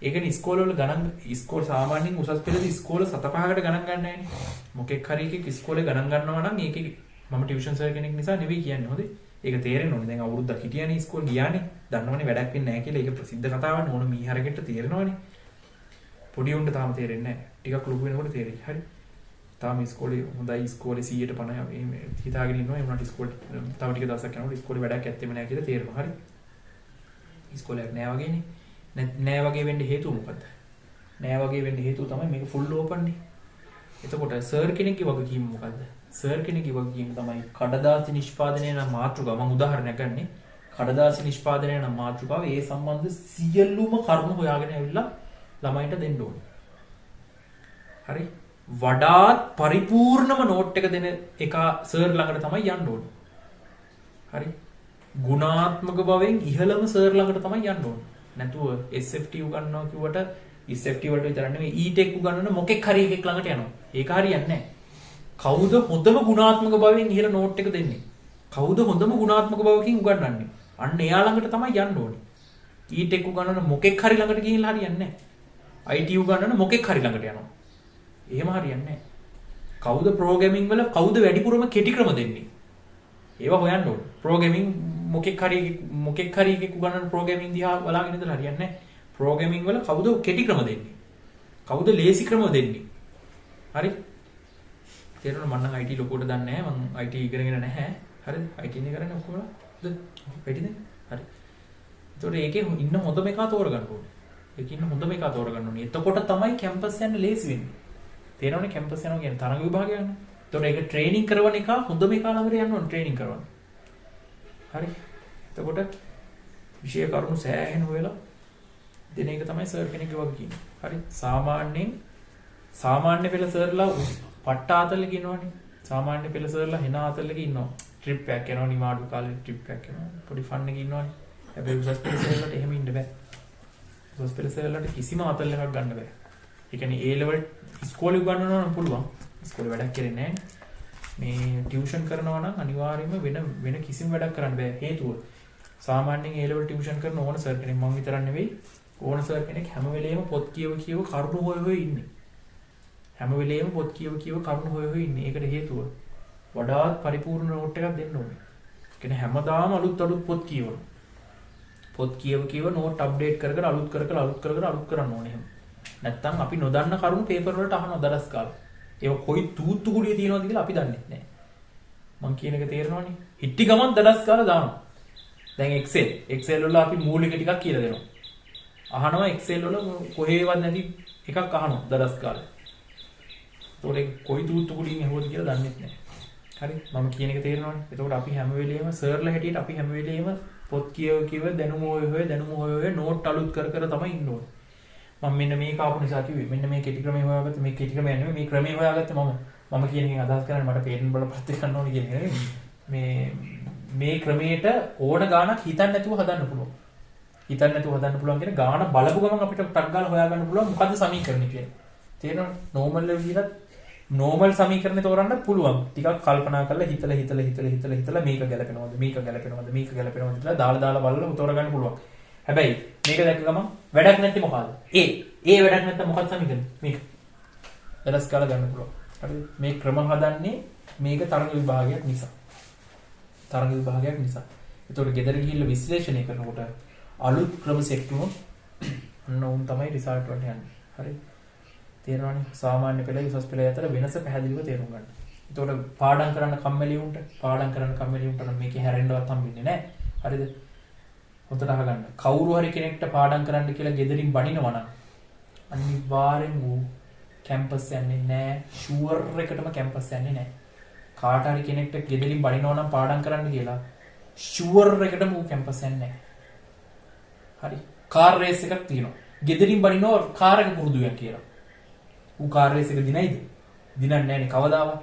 ඒකනේ ඉස්කෝලවල ඉස්කෝල සාමාන්‍යයෙන් උසස් පෙළදී ඉස්කෝල 7-5කට ගණන් ගන්න නැහැනේ. මොකෙක් හරි එකෙක් ඉස්කෝලේ ගණන් ගන්නවා නම් ඒකේ මම ටියුෂන් සර් කෙනෙක් නිසා නෙවෙයි කියන්නේ. හොඳේ. ඒක තේරෙන්න ඕනේ. දැන් අවුරුද්දක් හිටියානේ ඉස්කෝලේ ගියානේ. දන්නවනේ වැඩක් වෙන්නේ නැහැ කියලා. ඒක ප්‍රසිද්ධ කතාවක් ඕන මීහරකට තේරෙනවනේ. පොඩි උන්ට තාම තේරෙන්නේ නැහැ. ටිකක් ලොකු වෙනකොට තේරෙයි. හරි. තාම ඉස්කෝලේ හොඳයි ඉස්කෝලේ 150 එහෙම හිතාගෙන ඉන්නවා. ඒ වුණාට ඉස්කෝලේ තව ටික දවසක් යනකොට ඉස්කෝලේ වැඩක් ඇත්තෙම නැහැ කියලා තේරෙනවා. හරි. ඉස්කෝලයක් නැහැ වගේනේ. නෑ වගේ වෙන්න හේතුව මොකද්ද? නෑ වගේ වෙන්න හේතුව තමයි මේක ෆුල් ඕපන් නේ. එතකොට සර් කෙනෙක්ගේ වගකීම මොකද්ද? සර් කෙනෙක්ගේ වගකීම තමයි කඩදාසි නිෂ්පාදනය නම් මාතෘකාව. මම උදාහරණයක් ගන්නෙ. කඩදාසි නිෂ්පාදනය නම් මාතෘකාව ඒ සම්බන්ධ සියලුම කරුණු හොයාගෙන ඇවිල්ලා ළමයින්ට දෙන්න ඕනේ. හරි? වඩාත් පරිපූර්ණම නෝට් එක දෙන එක සර් ළඟට තමයි යන්න ඕනේ. හරි? ගුණාත්මක බවෙන් ඉහළම සර් ළඟට තමයි යන්න ඕනේ. නැතුව SFT උගන්වනවා කිව්වට SFT වලට විතර නෙමෙයි E-Tech උගන්වන මොකෙක් හරි එකෙක් ළඟට යනවා. ඒක හරියන්නේ නැහැ. කවුද හොඳම ගුණාත්මක බවෙන් ඉහළ නෝට් එක දෙන්නේ? කවුද හොඳම ගුණාත්මක බවකින් උගන්වන්නේ? අන්න එයා ළඟට තමයි යන්න ඕනේ. E-Tech උගන්වන මොකෙක් හරි ළඟට ගිහිල්ලා හරියන්නේ නැහැ. IT උගන්වන මොකෙක් හරි ළඟට යනවා. එහෙම හරියන්නේ නැහැ. කවුද ප්‍රෝග්‍රෑමින් වල කවුද වැඩිපුරම කෙටි ක්‍රම දෙන්නේ? ඒවා හොයන්න ඕනේ. ප්‍රෝග්‍රෑමින් මොකෙක් හරි එකෙක් උගන්වන ප්‍රෝග්‍රෑමින් දිහා බලාගෙන ඉඳලා හරියන්නේ නැහැ. ප්‍රෝග්‍රෑමින් වල කවුද කෙටි ක්‍රම දෙන්නේ? කවුද ලේසි ක්‍රම දෙන්නේ? හරි? තේරෙනවද? මම නම් IT ලොකුවට දන්නේ නැහැ. මම IT ඉගෙනගෙන නැහැ. හරිද? IT නේ කරන්නේ ඔක්කොම. හරිද? IT නේ? හරි. ඒතකොට ඒකේ ඉන්න හොඳම එකා තෝරගන්න ඕනේ. ඒකේ ඉන්න හොඳම එකා තෝරගන්න ඕනේ. එතකොට තමයි කැම්පස් යන්න ලේසි වෙන්නේ. තේරෙනවනේ කැම්පස් යනවා කියන්නේ තරඟ විභාගය යන්නේ. ඒතකොට ඒක ට්‍රේනින් කරවන එක හොඳම එකා ළඟට යන්න ඕනේ ට්‍රේනින් කරවන්න. හරි. එතකොට විෂය කරුණු සෑහෙන හොයලා දෙන එක තමයි සර් කෙනෙක්ගේ වගකීම. හරි. සාමාන්‍ය පෙළ සර්ලා පට්ට ආතල්ලක ඉන්නවනේ. සාමාන්‍ය පෙළ සර්ලා හෙන ආතල්ලක ඉන්නවා. ට්‍රිප් එකක් යනවා නිමාඩු කාලේ ට්‍රිප් එකක් යනවා. පොඩි ෆන් එකක ඉන්නවනේ. හැබැයි උසස් පෙළ සර්ලාට එහෙම ඉන්න බෑ. උසස් පෙළ සර්ලාට කිසිම ආතල්ලයක් ගන්න බෑ. ඒ කියන්නේ A level ඉස්කෝලේ උගන්වනවා නම් පුළුවන්. ඉස්කෝලේ වැඩක් කරන්නේ නැහැ. මේ ටියුෂන් කරනවා නම් අනිවාර්යයෙන්ම වෙන කිසිම වැඩක් කරන්න බෑ. හේතුව සාමාන්‍යයෙන් A level ටියුෂන් කරන ඕන සර් කෙනෙක් මම විතරක් නෙවෙයි ඕන සර් කෙනෙක් හැම වෙලේම පොත් කියව කරුණු හොය ඉන්නේ. හැම වෙලේම පොත් කියව කරුණු හොය ඉන්නේ. ඒකට හේතුව වඩාත් පරිපූර්ණ නෝට් එකක් දෙන්න ඕනේ. කියන්නේ හැමදාම අලුත් පොත් කියවනවා. පොත් කියව නෝට් අප්ඩේට් කර කර අලුත් කරන්න ඕනේ එහෙම. නැත්තම් අපි නොදන්න කරුණු පේපර් වලට අහනවා දරස් කාලා. ඒක කොයි තූත්තු කුඩිය තියෙනවද කියලා අපි දන්නේ නැහැ. මං කියන එක තේරෙනවනේ. හිටි ගමන් දරස් කාලා දානවා. දැන් Excel වල අපි මූලික ටිකක් කියලා දෙනවා. අහනවා Excel වල කොහේවත් නැති එකක් අහනවා දරස් කාලා. ඒතකොට කොයි තූත්තු කුඩියෙන් ඇහුවද කියලා දන්නේ නැහැ. හරි මම කියන එක තේරෙනවනේ. එතකොට අපි හැම වෙලේම සර්ලා හැටියට අපි හැම වෙලේම පොත් කියව දැනුම හොය නෝට් අලුත් කර තමයි ඉන්න ඕනේ. මම මෙන්න මේක ආපු නිසා කිව්වේ මෙන්න මේ කෙටි ක්‍රමය හොයාගත්ත මේ කෙටි ක්‍රමය නෙමෙයි මේ ක්‍රමය හොයාගත්තේ මම කියන එකෙන් අදහස් කරන්නේ මට පේටන්ට් වල පස්සේ ගන්න ඕනේ කියන එක නෙමෙයි. මේ ක්‍රමයට ඕන ගාණක් හිතන්න නැතුව හදන්න පුළුවන්. හිතන්න නැතුව හදන්න පුළුවන් කියන ගාණ බලපු ගමන් අපිට ටක් ගාලා හොයාගන්න පුළුවන් මොකද්ද සමීකරණය කියන්නේ. තේරෙනවද? නෝමල් විදිහට නෝමල් සමීකරණේ තෝරන්න පුළුවන්. ටිකක් කල්පනා කරලා හිතලා මේක ගැලපෙනවද කියලා දාලා බලලා තෝරගන්න පුළුවන්. හැබැයි මේක දැක්ක ගමන් වැඩක් නැති මොකද්ද? ඒ වැඩක් නැත්නම් මොකක්ද සමීකරණය? මේක. දරස් කාලා ගන්න පුළුවන්. හරිද? මේ ක්‍රම හදන්නේ මේක තරඟ විභාගයක් නිසා. ඒතකොට ගෙදර ගිහිල්ලා විශ්ලේෂණය කරනකොට අලුත් ක්‍රම සෙට් වුණොත් අන්න උන් තමයි රිසල්ට් වලට යන්නේ. හරිද? තේරෙනවනේ සාමාන්‍ය පෙළ උසස් පෙළ අතර වෙනස පැහැදිලිව තේරුම් ගන්න. ඒතකොට පාඩම් කරන්න කම්මැලි වුන්ට නම් මේකේ හැරෙන්නවත් හම්බෙන්නේ නැහැ. හරිද? හොඳට අහගන්න. කවුරු හරි කෙනෙක්ට පාඩම් කරන්න කියලා ගෙදරින් බනිනවා නම් අනිවාර්යෙන් ඌ කැම්පස් යන්නේ නැහැ. ෂුවර් එකටම කැම්පස් යන්නේ නැහැ. කාට හරි කෙනෙක්ට ගෙදරින් බනිනවා නම් පාඩම් කරන්න කියලා ෂුවර් එකටම ඌ කැම්පස් යන්නේ නැහැ. හරි. කාර් රේස් එකක් තියෙනවා. ගෙදරින් බනිනවා කාර් එක පුරුදු වෙන කියලා. ඌ කාර් රේස් එක දිනයිද? දිනන්නේ නැහැනේ කවදාවත්.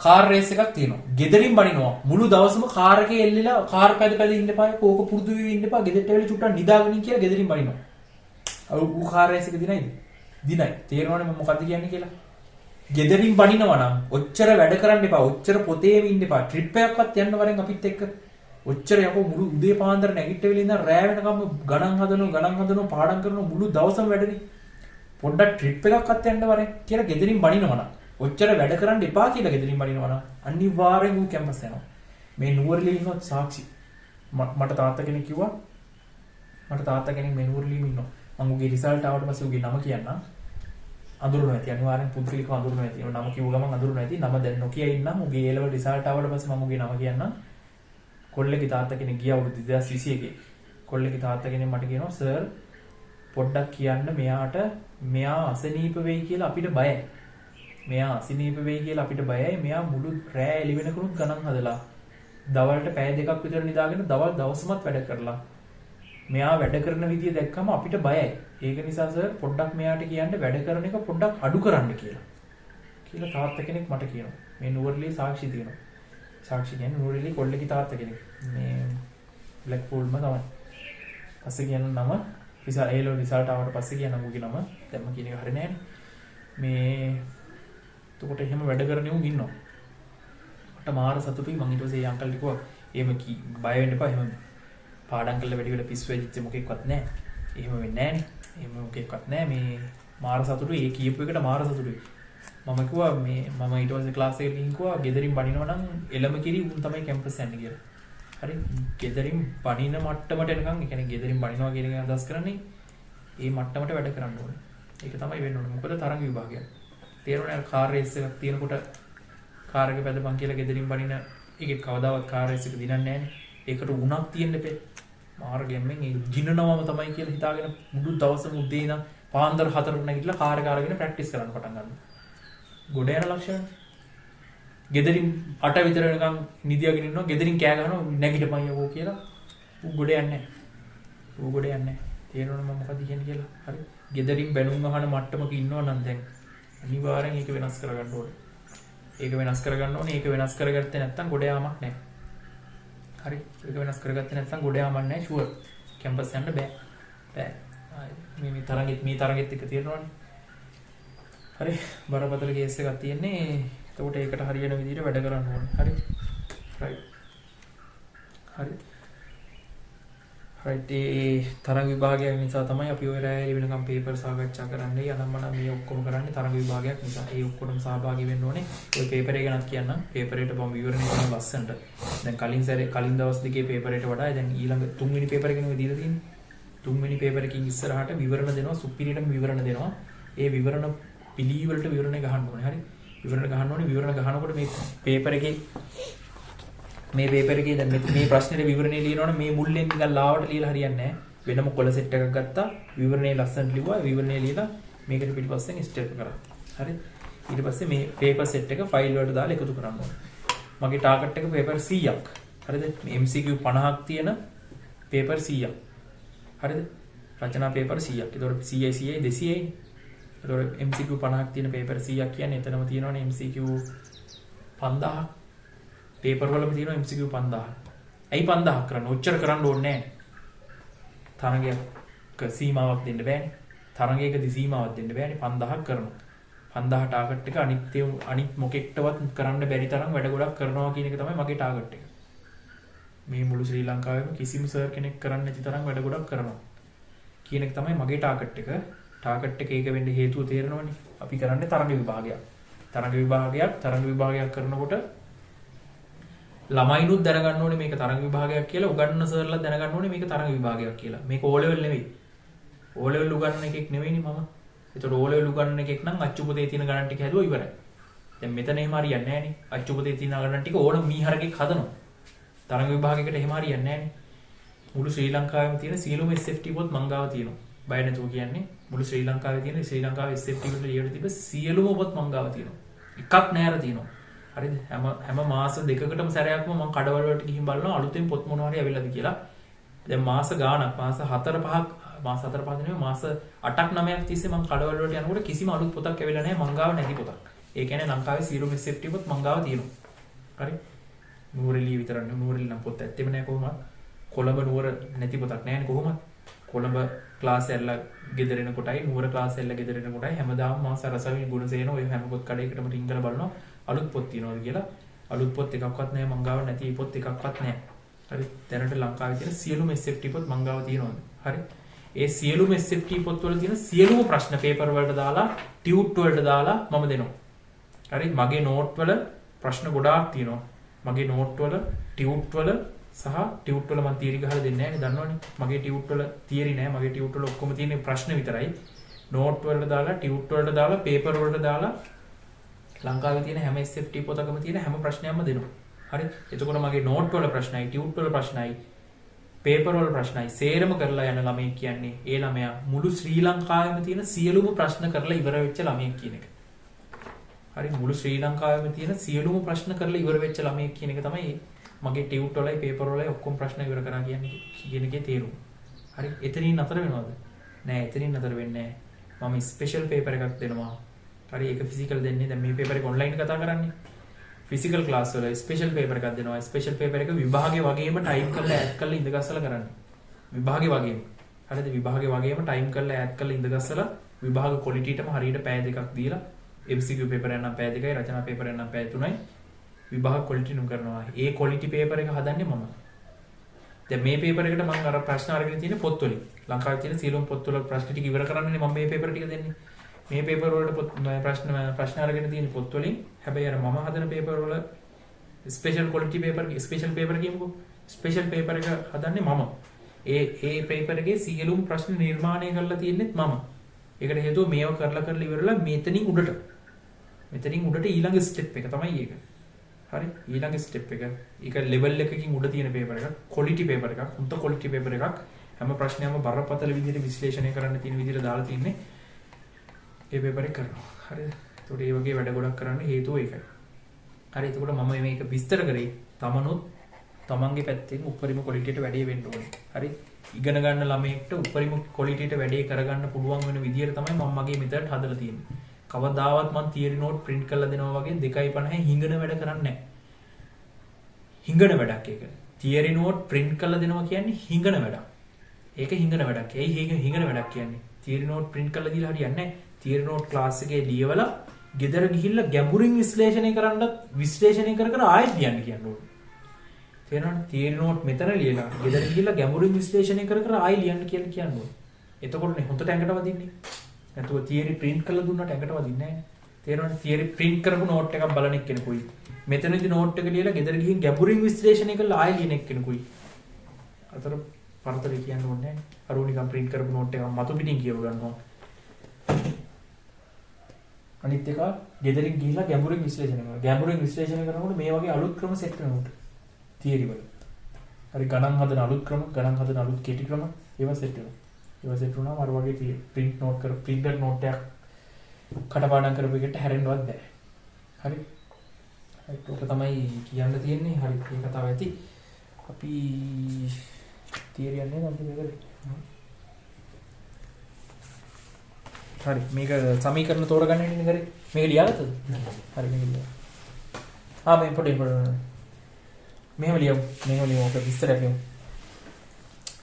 කාර් රේස් එකක් තියෙනවා. ගෙදරින් බනිනවා. මුළු දවසම කාර් එකේ එල්ලලා කාර් පැද ඉන්න එපා. කෝක පුරුදු වෙවි ඉන්න එපා. ගෙදරට ඇවිල්ලා චුට්ටක් නිදාගෙන ඉන්න කියලා ගෙදරින් බනිනවා. ඌ කාර් රේස් එක දිනයිද? දිනයි. තේරෙනවනේ මම මොකද්ද කියන්නේ කියලා. ගෙදරින් බනිනවා නම් ඔච්චර වැඩ කරන්න එපා. ඔච්චර පොතේම ඉන්න එපා. ට්‍රිප් එකක්වත් යන්න වරෙන් අපිත් එක්ක. ඔච්චර යකෝ මුළු උදේ පාන්දර නැගිට්ටවිල ඉඳන් රෑ වෙනකම් ගණන් හදනවා පාඩම් කරනවා මුළු දවසම වැඩනේ. පොඩ්ඩක් ට්‍රිප් එකක්වත් යන්න වරෙන් කියලා ගෙදරින් බනිනවා නම් ඔච්චර වැඩ කරන්න එපා කියලා ගෙදරින් බනිනවා නම් අනිවාර්යෙන් ඌ කැම්පස් යනවා. මේ නුවරඑළිය ඉන්නොත් සාක්ෂි. මට තාත්තා කෙනෙක් කිව්වා. මට තාත්තා කෙනෙක් මේ නුවරඑළියම ඉන්නවා. මම ඌගේ රිසල්ට් ආවට පස්සේ ඌගේ නම කියන්නම්. අඳුරනවා ඇති අනිවාර්යෙන් පුද්ගලිකව අඳුරනවා ඇති. නම කිව්ව ගමන් අඳුරනවා ඇති. නම දැන් නොකිය ඉන්නම්. ඌගේ A level රිසල්ට් ආවට පස්සේ මම ඌගේ නම කියන්නම්. කොල්ලෙක්ගේ තාත්තා කෙනෙක් ගියා අවුරුදු 2021 කොල්ලෙක්ගේ තාත්තා කෙනෙක් මට කියනවා සර් පොඩ්ඩක් කියන්න මෙයා අසනීප වෙයි කියලා අපිට බයයි. මෙයා මුළු රෑ එළි වෙනකනුත් ගණන් හදලා දවල්ට පැය දෙකක් විතර නිදාගෙන දවසමත් වැඩ කරලා මෙයා වැඩ කරන විදිය දැක්කම අපිට බයයි. ඒක නිසා සර් පොඩ්ඩක් මෙයාට කියන්න වැඩ කරන එක පොඩ්ඩක් අඩු කරන්න කියලා තාත්තා කෙනෙක් මට කියනවා. මේ නුවරඑළිය සාක්ෂි තියෙනවා. සාක්ෂි කියන්නේ නුවරඑළිය කොල්ලෙක්ගේ තාත්තා කෙනෙක්. මේ බ්ලැක්පූල්ම තමයි. පස්සේ කියන නම ඒලෝ රිසල්ට් ආවට පස්සේ කියන නමුගේ නම දැන් මම කියන එක හරිය නෑනේ. මේ එතකොට එහෙම වැඩ කරන උන් ඉන්නවා. මට මාර සතුටුයි මං ඊට පස්සේ ඒ අංකල් කිව්වා එහෙම බය වෙන්න එපා එහෙම පාඩම් කරලා වැඩි වෙලා පිස්සු වෙච්ච මොකෙක්වත් නෑ. එහෙම වෙන්නේ නෑනේ. එහෙම මොකෙක්වත් නෑ මේ මාර සතුටුයි ඒ කියපු එකට මාර සතුටුයි. මම කිව්වා මේ මම ඊට පස්සේ ක්ලාස් එකට ගිහින් කිව්වා ගෙදරින් බනිනවා නම් එළම කිරි උන් තමයි කැම්පස් යන්නේ කියලා. හරි ගෙදරින් බනින මට්ටමට එනකන් ඒ කියන්නේ ගෙදරින් බනිනවා කියන එක අදහස් කරන්නේ ඒ මට්ටමට වැඩ කරන්න ඕනේ. ඒක තමයි වෙන්න ඕනේ. මොකද තරඟ විභාගයක්. තේරුණා කාර් රේස් එකක් තියෙනකොට කාර් එක පැදපන් කියලා ගෙදරින් බනින එකේ කවදාවත් කාර් රේස් එක දිනන්නේ නැහැනේ. ඒකට උණක් තියෙන්න එපේ. මාර්ගයෙන් ඒ ගිනනවම තමයි කියලා හිතාගෙන මුළු දවසම උදේ ඉඳන් පාන්දර 4ට නැගිටලා කාර් එක අරගෙන ප්‍රැක්ටිස් කරන්න පටන් ගන්නවා. ගොඩ යන ලක්ෂණ. ගෙදරින් 8 විතර වෙනකන් නිදියාගෙන ඉන්නවා. ගෙදරින් කෑ ගහනවා නැගිටපන් යකෝ කියලා. ඌ ගොඩ යන්නේ නැහැ. තේරෙනවද මම මොකද කියන්නේ කියලා? හරි. ගෙදරින් බැනුම් අහන මට්ටමක ඉන්නවා නම් දැන් අනිවාර්යෙන් ඒක වෙනස් කරගන්න ඕනේ. ඒක වෙනස් කරගත්තේ නැත්නම් ගොඩ යාමක් නැහැ. හරි. ඒක වෙනස් කරගත්තේ නැත්නම් ගොඩ යාමක් නැහැ ෂුවර්. කැම්පස් යන්න බෑ. මේ තරගෙත් එක තියෙනවනේ. හරි. බරපතල කේස් එකක් තියෙන්නේ. එතකොට ඒකට හරියන විදිහට වැඩ කරන්න ඕනේ. හරි. රයිට්. හරි. right ඒ තරඟ විභාගයක් නිසා තමයි අපි ඔය රැලි වෙනකම් පේපර් සාකච්ඡා කරන්නේ අනම්මනම් මේ ඔක්කොම කරන්නේ තරඟ විභාගයක් නිසා. ඒ ඔක්කොටම සහභාගී වෙන්න ඕනේ. ඔය පේපර් එක ගැනත් කියන්න. පේපර් එකට බම් විවරණය කරන ලස්සනට. දැන් කලින් දවස් දෙකේ පේපර් එකට වඩා දැන් ඊළඟ තුන්වෙනි පේපර් එකනේ දීලා තියෙන්නේ. තුන්වෙනි පේපර් එකකින් ඉස්සරහට විවරණ දෙනවා, සුපිරියටම විවරණ දෙනවා. ඒ විවරණ පිළිවෙලට විවරණ ගහන්න ඕනේ. හරි. විවරණ ගහන්න ඕනේ. විවරණ ගහනකොට මේ පේපර් එකේ දැන් මේ ප්‍රශ්නේ විවරණේ ලියනවනේ මේ මුල්ලෙන් නිකන් ලාවට ලියලා හරියන්නේ නැහැ. වෙනම කොළ සෙට් එකක් ගත්තා. විවරණේ ලස්සනට ලිව්වා. විවරණේ ලියලා මේකට පිටිපස්සෙන් ස්ටෙප් කරා. හරි. ඊට පස්සේ මේ පේපර් සෙට් එක ෆයිල් වලට දාලා එකතු කරන්න ඕනේ. මගේ ටාගට් එක පේපර් 100ක්. හරිද? MCQ 50ක් තියෙන පේපර් 100ක්. හරිද? රචනා පේපර් 100ක්. ඒතකොට 100යි 200යි. ඒතකොට MCQ 50ක් තියෙන පේපර් 100ක් කියන්නේ එතනම තියෙනවනේ MCQ 5000ක්. පේපර් වලම තියෙනවා MCQ 5000ක්. ඇයි 5000ක් කරන්නේ? ඔච්චර කරන්න ඕනේ නැහැ. තරගයක සීමාවක් දෙන්න බෑනේ. තරගයකදී සීමාවක් දෙන්න බෑනේ. 5000ක් කරනවා. 5000 ටාගට් එක අනිත් මොකෙක්ටවත් කරන්න බැරි තරම් වැඩ ගොඩක් කරනවා කියන එක තමයි මගේ ටාගට් එක. මේ මුළු ශ්‍රී ලංකාවේම කිසිම සර් කෙනෙක් කරන්නේ නැති තරම් වැඩ ගොඩක් කරනවා කියන එක තමයි මගේ ටාගට් එක. ටාගට් එක ඒක වෙන්න හේතුව තේරෙනවනේ. අපි කරන්නේ තරඟ විභාගයක්. තරඟ විභාගයක් කරනකොට ළමයිනුත් දැනගන්න ඕනේ මේක තරඟ විභාගයක් කියලා. උගන්වන සර්ලා දැනගන්න ඕනේ මේක තරඟ විභාගයක් කියලා. මේක O level නෙවෙයි. O level උගන්වන එකෙක් නෙවෙයිනේ මම. ඒතකොට O level උගන්වන එකෙක් නම් අච්චු පොතේ තියෙන ගණන් ටික හැදුවා ඉවරයි. දැන් මෙතන එහෙම හරියන්නේ නැහනේ. අච්චු පොතේ තියෙන ගණන් ටික ඕන මීහරකෙක් හදනවා. තරඟ විභාගයකට එහෙම හරියන්නේ නැහනේ. මුළු ශ්‍රී ලංකාවේම තියෙන සියලුම SFT පොත් මං ගාව තියෙනවා. බය නැතුව කියන්නේ මුළු ශ්‍රී ලංකාවේ තියෙන ශ්‍රී ලංකාවේ SFT වල ලියලා තිබ්බ සියලුම පොත් මං ගාව තියෙනවා. එකක් නෑර තියෙනවා. හරිද? හැම මාස දෙකකටම සැරයක්ම මම කඩවල වලට ගිහින් බලනවා අලුතෙන් පොත් මොනවා හරි ඇවිල්ලාද කියලා. දැන් මාස ගාණක් මාස 4-5 නෙමෙයි මාස 8-9ක් තිස්සේ මම කඩවල වලට යනකොට කිසිම අලුත් පොතක් ඇවිල්ලා නැහැ මං ගාව නැති පොතක්. ඒ කියන්නේ ලංකාවේ සියලුම SFT පොත් මං ගාව තියෙනවා. හරි? නුවරඑළිය විතරක් නෙමෙයි නුවරඑළිය නම් පොත් ඇත්තෙම නැහැ කොහොමද? කොළඹ නුවර නැති පොතක් නැහැනේ කොහොමද? කොළඹ ක්ලාස් ඇල්ල ගෙදර එන කොටයි නුවර ක්ලාස් ඇල්ල ගෙදර එන කොටයි හැමදාම මම සරසවි ගුණසේන ඔය හැම පොත් කඩේකටම රින් කරලා බලනවා අලුත් පොත් තියෙනවද කියලා. අලුත් පොත් එකක්වත් නැහැ මං ගාව නැති පොත් එකක්වත් නැහැ. හරි? දැනට ලංකාවේ තියෙන සියලුම SFT පොත් මං ගාව තියෙනවද? හරි? ඒ සියලුම SFT පොත් වල තියෙන සියලුම ප්‍රශ්න පේපර් වලට දාලා ටියුට් වලට දාලා මම දෙනවා. හරි? මගේ නෝට් වල ප්‍රශ්න ගොඩාක් තියෙනවා. මගේ නෝට් වල ටියුට් වල සහ ටියුට් වල මම තියරි ගහලා දෙන්නේ නැහැ නේ දන්නවනේ. මගේ ටියුට් වල තියරි නැහැ. මගේ ටියුට් වල ඔක්කොම තියෙන ප්‍රශ්න විතරයි. නෝට් වලට දාලා ටියුට් වලට දාලා පේපර් වලට දාලා ලංකාවේ තියෙන හැම SFT පොතකම තියෙන හැම ප්‍රශ්නයක්ම දෙනවා. හරි? එතකොට මගේ නෝට් වල ප්‍රශ්නයි, ටියුට් වල ප්‍රශ්නයි, පේපර් වල ප්‍රශ්නයි සේරම කරලා යන ළමයෙක් කියන්නේ ඒ ළමයා මුළු ශ්‍රී ලංකාවෙම තියෙන සියලුම ප්‍රශ්න කරලා ඉවර වෙච්ච ළමයෙක් කියන එක. හරි? මුළු ශ්‍රී ලංකාවෙම තියෙන සියලුම ප්‍රශ්න කරලා ඉවර වෙච්ච ළමයෙක් කියන එක තමයි මගේ ටියුට් වලයි පේපර් වලයි ඔක්කොම ප්‍රශ්න ඉවර කරා කියන්නේ කියන එකේ තේරුම. හරි? එතනින් නතර වෙනවද? නෑ එතනින් නතර වෙන්නේ නෑ. මම ස්පෙෂල් පේපර් එකක් දෙනවා. හරි? ඒක ෆිසිකල් දෙන්නේ. දැන් මේ පේපර් එක ඔන්ලයින් කතා කරන්නේ. ෆිසිකල් ක්ලාස් වල ස්පෙෂල් පේපර් එකක් දෙනවා. ස්පෙෂල් පේපර් එක විභාගේ වගේම ටයිම් කරලා ඈඩ් කරලා ඉඳගස්සලා කරන්නේ. විභාගේ වගේම. හරිද? විභාගේ වගේම ටයිම් කරලා ඈඩ් කරලා ඉඳගස්සලා විභාග ක්වොලිටියටම හරියට පැය දෙකක් දීලා MCQ පේපර් එක නම් පැය දෙකයි රචනා පේපර් එක නම් පැය 3යි විභාග ක්වොලිටි නුම් කරනවා. ඒ ක්වොලිටි පේපර් එක හදන්නේ මම. දැන් මේ පේපර් එකට මම අර ප්‍රශ්න අරගෙන තියෙන පොත් වලින් ලංකාවේ තියෙන සියලුම පොත් වල ප්‍රශ්න ටික ඉවර කරන්නනේ මම මේ පේපර් ටික දෙන්නේ. මේ පේපර් වලට ප්‍රශ්න අරගෙන තියෙන පොත් වලින් හැබැයි අර මම හදන පේපර් වල special quality paper special paper කියමුකෝ. ස්පෙෂල් පේපර් එක හදන්නේ මම. ඒ පේපර් එකේ සියලුම ප්‍රශ්න නිර්මාණය කරලා තියෙන්නේ මම. ඒකට හේතුව මේව කරලා ඉවරලා මෙතනින් උඩට ඊළඟ ස්ටෙප් එක තමයි ඒක. හරි? ඊළඟ ස්ටෙප් එක. ඒක ලෙවල් එකකින් උඩ තියෙන පේපර් එකක්. ක්වොලිටි පේපර් එකක්. හොඳ ක්වොලිටි පේපර් එකක්. හැම ප්‍රශ්නයක්ම බරපතල විදිහට විශ්ලේෂණය කරන්න තියෙන විදිහට දාලා තින්නේ. ඒ පේපර් එක කරනවා. හරිද? ඒකට ඒ වගේ වැඩ ගොඩක් කරන්න හේතුව ඒකයි. හරි? එතකොට මම මේක විස්තර කරේ තමනුත් තමන්ගේ පැත්තෙන් උපරිම ක්වොලිටියට වැඩේ වෙන්න ඕනේ. හරි? ඉගෙන ගන්න ළමයෙක්ට උපරිම ක්වොලිටියට වැඩේ කරගන්න පුළුවන් වෙන විදිහට තමයි මම මගේ මෙතඩ් හදලා තියෙන්නේ. කවදාවත් මම තියරි නෝට් print කරලා දෙනවා වගේ 2.50 හිඟන වැඩ කරන්නේ නැහැ. හිඟන වැඩක් ඒක. තියරි නෝට් print කරලා දෙනවා කියන්නේ හිඟන වැඩක්. ඒක හිඟන වැඩක්. ඒයි හිඟන වැඩක් කියන්නේ. තියරි නෝට් print කරලා දීලා හරියන්නේ නැහැ. තියරි නෝට් ක්ලාස් එකේ ලියවලා ගෙදර ගිහිල්ලා ගැඹුරින් විශ්ලේෂණය කර ආයෙත් ලියන්න කියන්න ඕනේ. තේරෙනවද? තියරි නෝට් මෙතන ලියලා ගෙදර ගිහිල්ලා ගැඹුරින් විශ්ලේෂණය කර කර ආයි ලියන්න කියලා කියන්නේ. එතකොටනේ හොඳට ඇඟට වදින්නේ. නැතුව තියරි print කරලා දුන්නට ඇඟට වදින්නේ නැහැ. තේරෙනවද? තියරි print කරපු නෝට් එකක් බලන එක්කෙනෙකුයි මෙතනදී නෝට් එක ලියලා ගෙදර ගිහින් ගැඹුරින් විශ්ලේෂණය කරලා ආයි ලියන එක්කෙනෙකුයි අතර පරතරය කියන්න ඕනේ නැහැ. අර උනිකම් print කරපු නෝට් එක මතු පිටින් කියව ගන්නවා. අනිත් එක ගෙදරින් ගිහිල්ලා ගැඹුරින් විශ්ලේෂණය කරනවා. ගැඹුරින් විශ්ලේෂණය කරනකොට මේ වගේ අලුත් ක්‍රම සෙට් වෙනවා. තියරි වල. හරි ගණන් හදන අලුත් ක්‍රම, ගණන් හදන අලුත් කෙටි ක්‍රම ඒවා සෙට් වෙනවා. ඒවා සෙට් වුණාම අර වගේ print note කර printed note එකක් කටපාඩම් කරපු එකට හැරෙන්නවත් බෑ. හරි. ඒක තමයි කියන්න තියෙන්නේ. හරි. මේ කතාව ඇති. අපි තියරි යන්නේ නම් අපි මේක හරි මේක සමීකරණ තෝරගන්න ඉන්නේ කරේ. මේක ලියාගත්තද? හරි මේක ලියන්න. මේ පොඩි මෙහෙම ලියමු. ඔක විස්තරයක් ලියමු.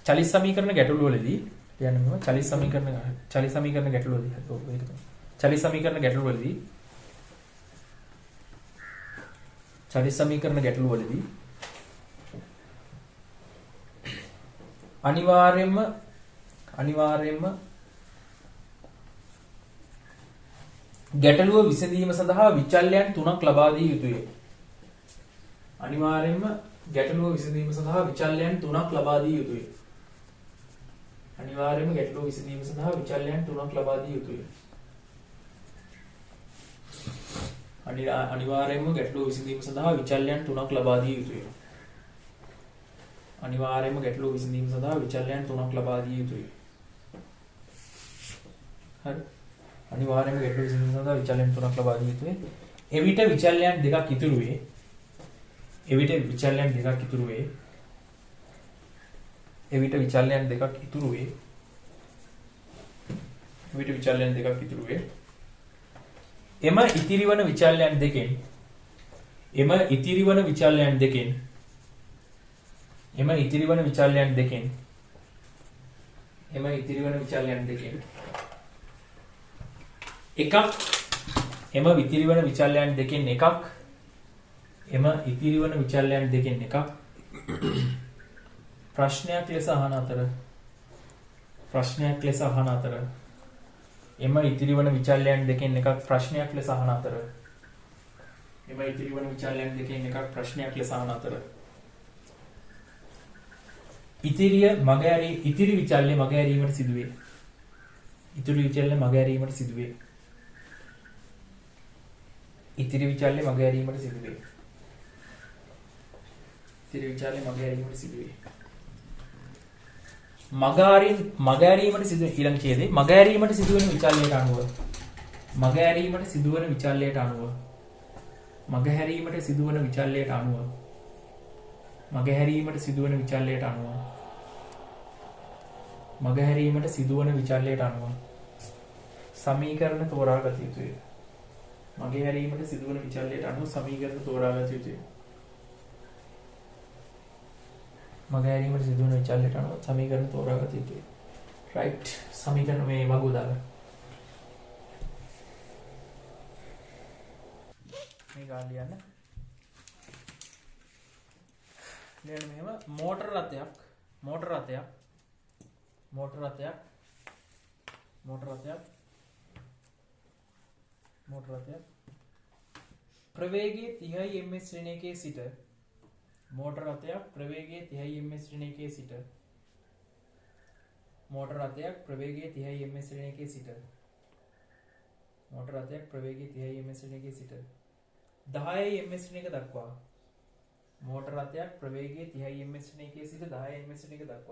චලිත සමීකරණ ගැටළු වලදී කියන්නේ මෙහෙම චලිත සමීකරණ ගැටළු වලදී ඔව් ඒක තමයි. චලිත සමීකරණ ගැටළු වලදී අනිවාර්යයෙන්ම ගැටලුව විසඳීම සඳහා විචල්‍යයන් 3ක් ලබා දිය යුතුය. අනිවාර්යයෙන්ම ගැටලුව විසඳීම සඳහා විචල්‍යයන් 3ක් ලබා දිය යුතුය. අනිවාර්යයෙන්ම ගැටලුව විසඳීම සඳහා විචල්‍යයන් 3ක් ලබා දිය යුතුය. අනිවාර්යයෙන්ම ගැටලුව විසඳීම සඳහා විචල්‍යයන් 3ක් ලබා දිය යුතුය. අනිවාර්යයෙන්ම ගැටලුව විසඳීම සඳහා විචල්‍යයන් 3ක් ලබා දිය යුතුය. හරි. අනිවාර්යයෙන්ම ගැටලුව විසඳීම සඳහා විචල්‍යයන් 3ක් ලබා දිය යුතුය. එවිට විචල්‍යයන් දෙකක් ඉතුරු වේ. එවිට විචල්‍යයන් දෙකක් ඉතුරු වේ. එම ඉතිරිවන විචල්‍යයන් දෙකෙන් එකක් ප්‍රශ්නයක් ලෙස අහන අතර එම ඉතිරිවන විචල්‍යයන් දෙකෙන් එකක් ප්‍රශ්නයක් ලෙස අහන අතර ඉතිරි විචල්‍ය මගහැරීමට සිදුවේ. ඉතිරි විචල්‍ය මගහැරීමට සිදුවේ. මගහැරීමට සිදුවෙන ඊළඟ ඡේදයේ මගහැරීමට සිදුවන විචල්‍යයට අනුව සමීකරණ තෝරාගත යුතුය. මගහැරීමට සිදුවන විචල්‍යයට අනුව සමීකරණ තෝරාගත යුතුය. right සමීකරණ මේ වගු දාගන්න. මේ ගාන ලියන්න. ලියන්න මෙහෙම මෝටර රථයක් ප්‍රවේගයේ 30 ms ශ්‍රේණියකේ සිට මෝටර රථයක් ප්‍රවේගයේ 30 ms ශ්‍රේණියකේ සිට 10 ms ශ්‍රේණියක දක්වා මෝටර රථයක් ප්‍රවේගයේ 30 ms ශ්‍රේණියකේ සිට 10 ms ශ්‍රේණියක දක්වා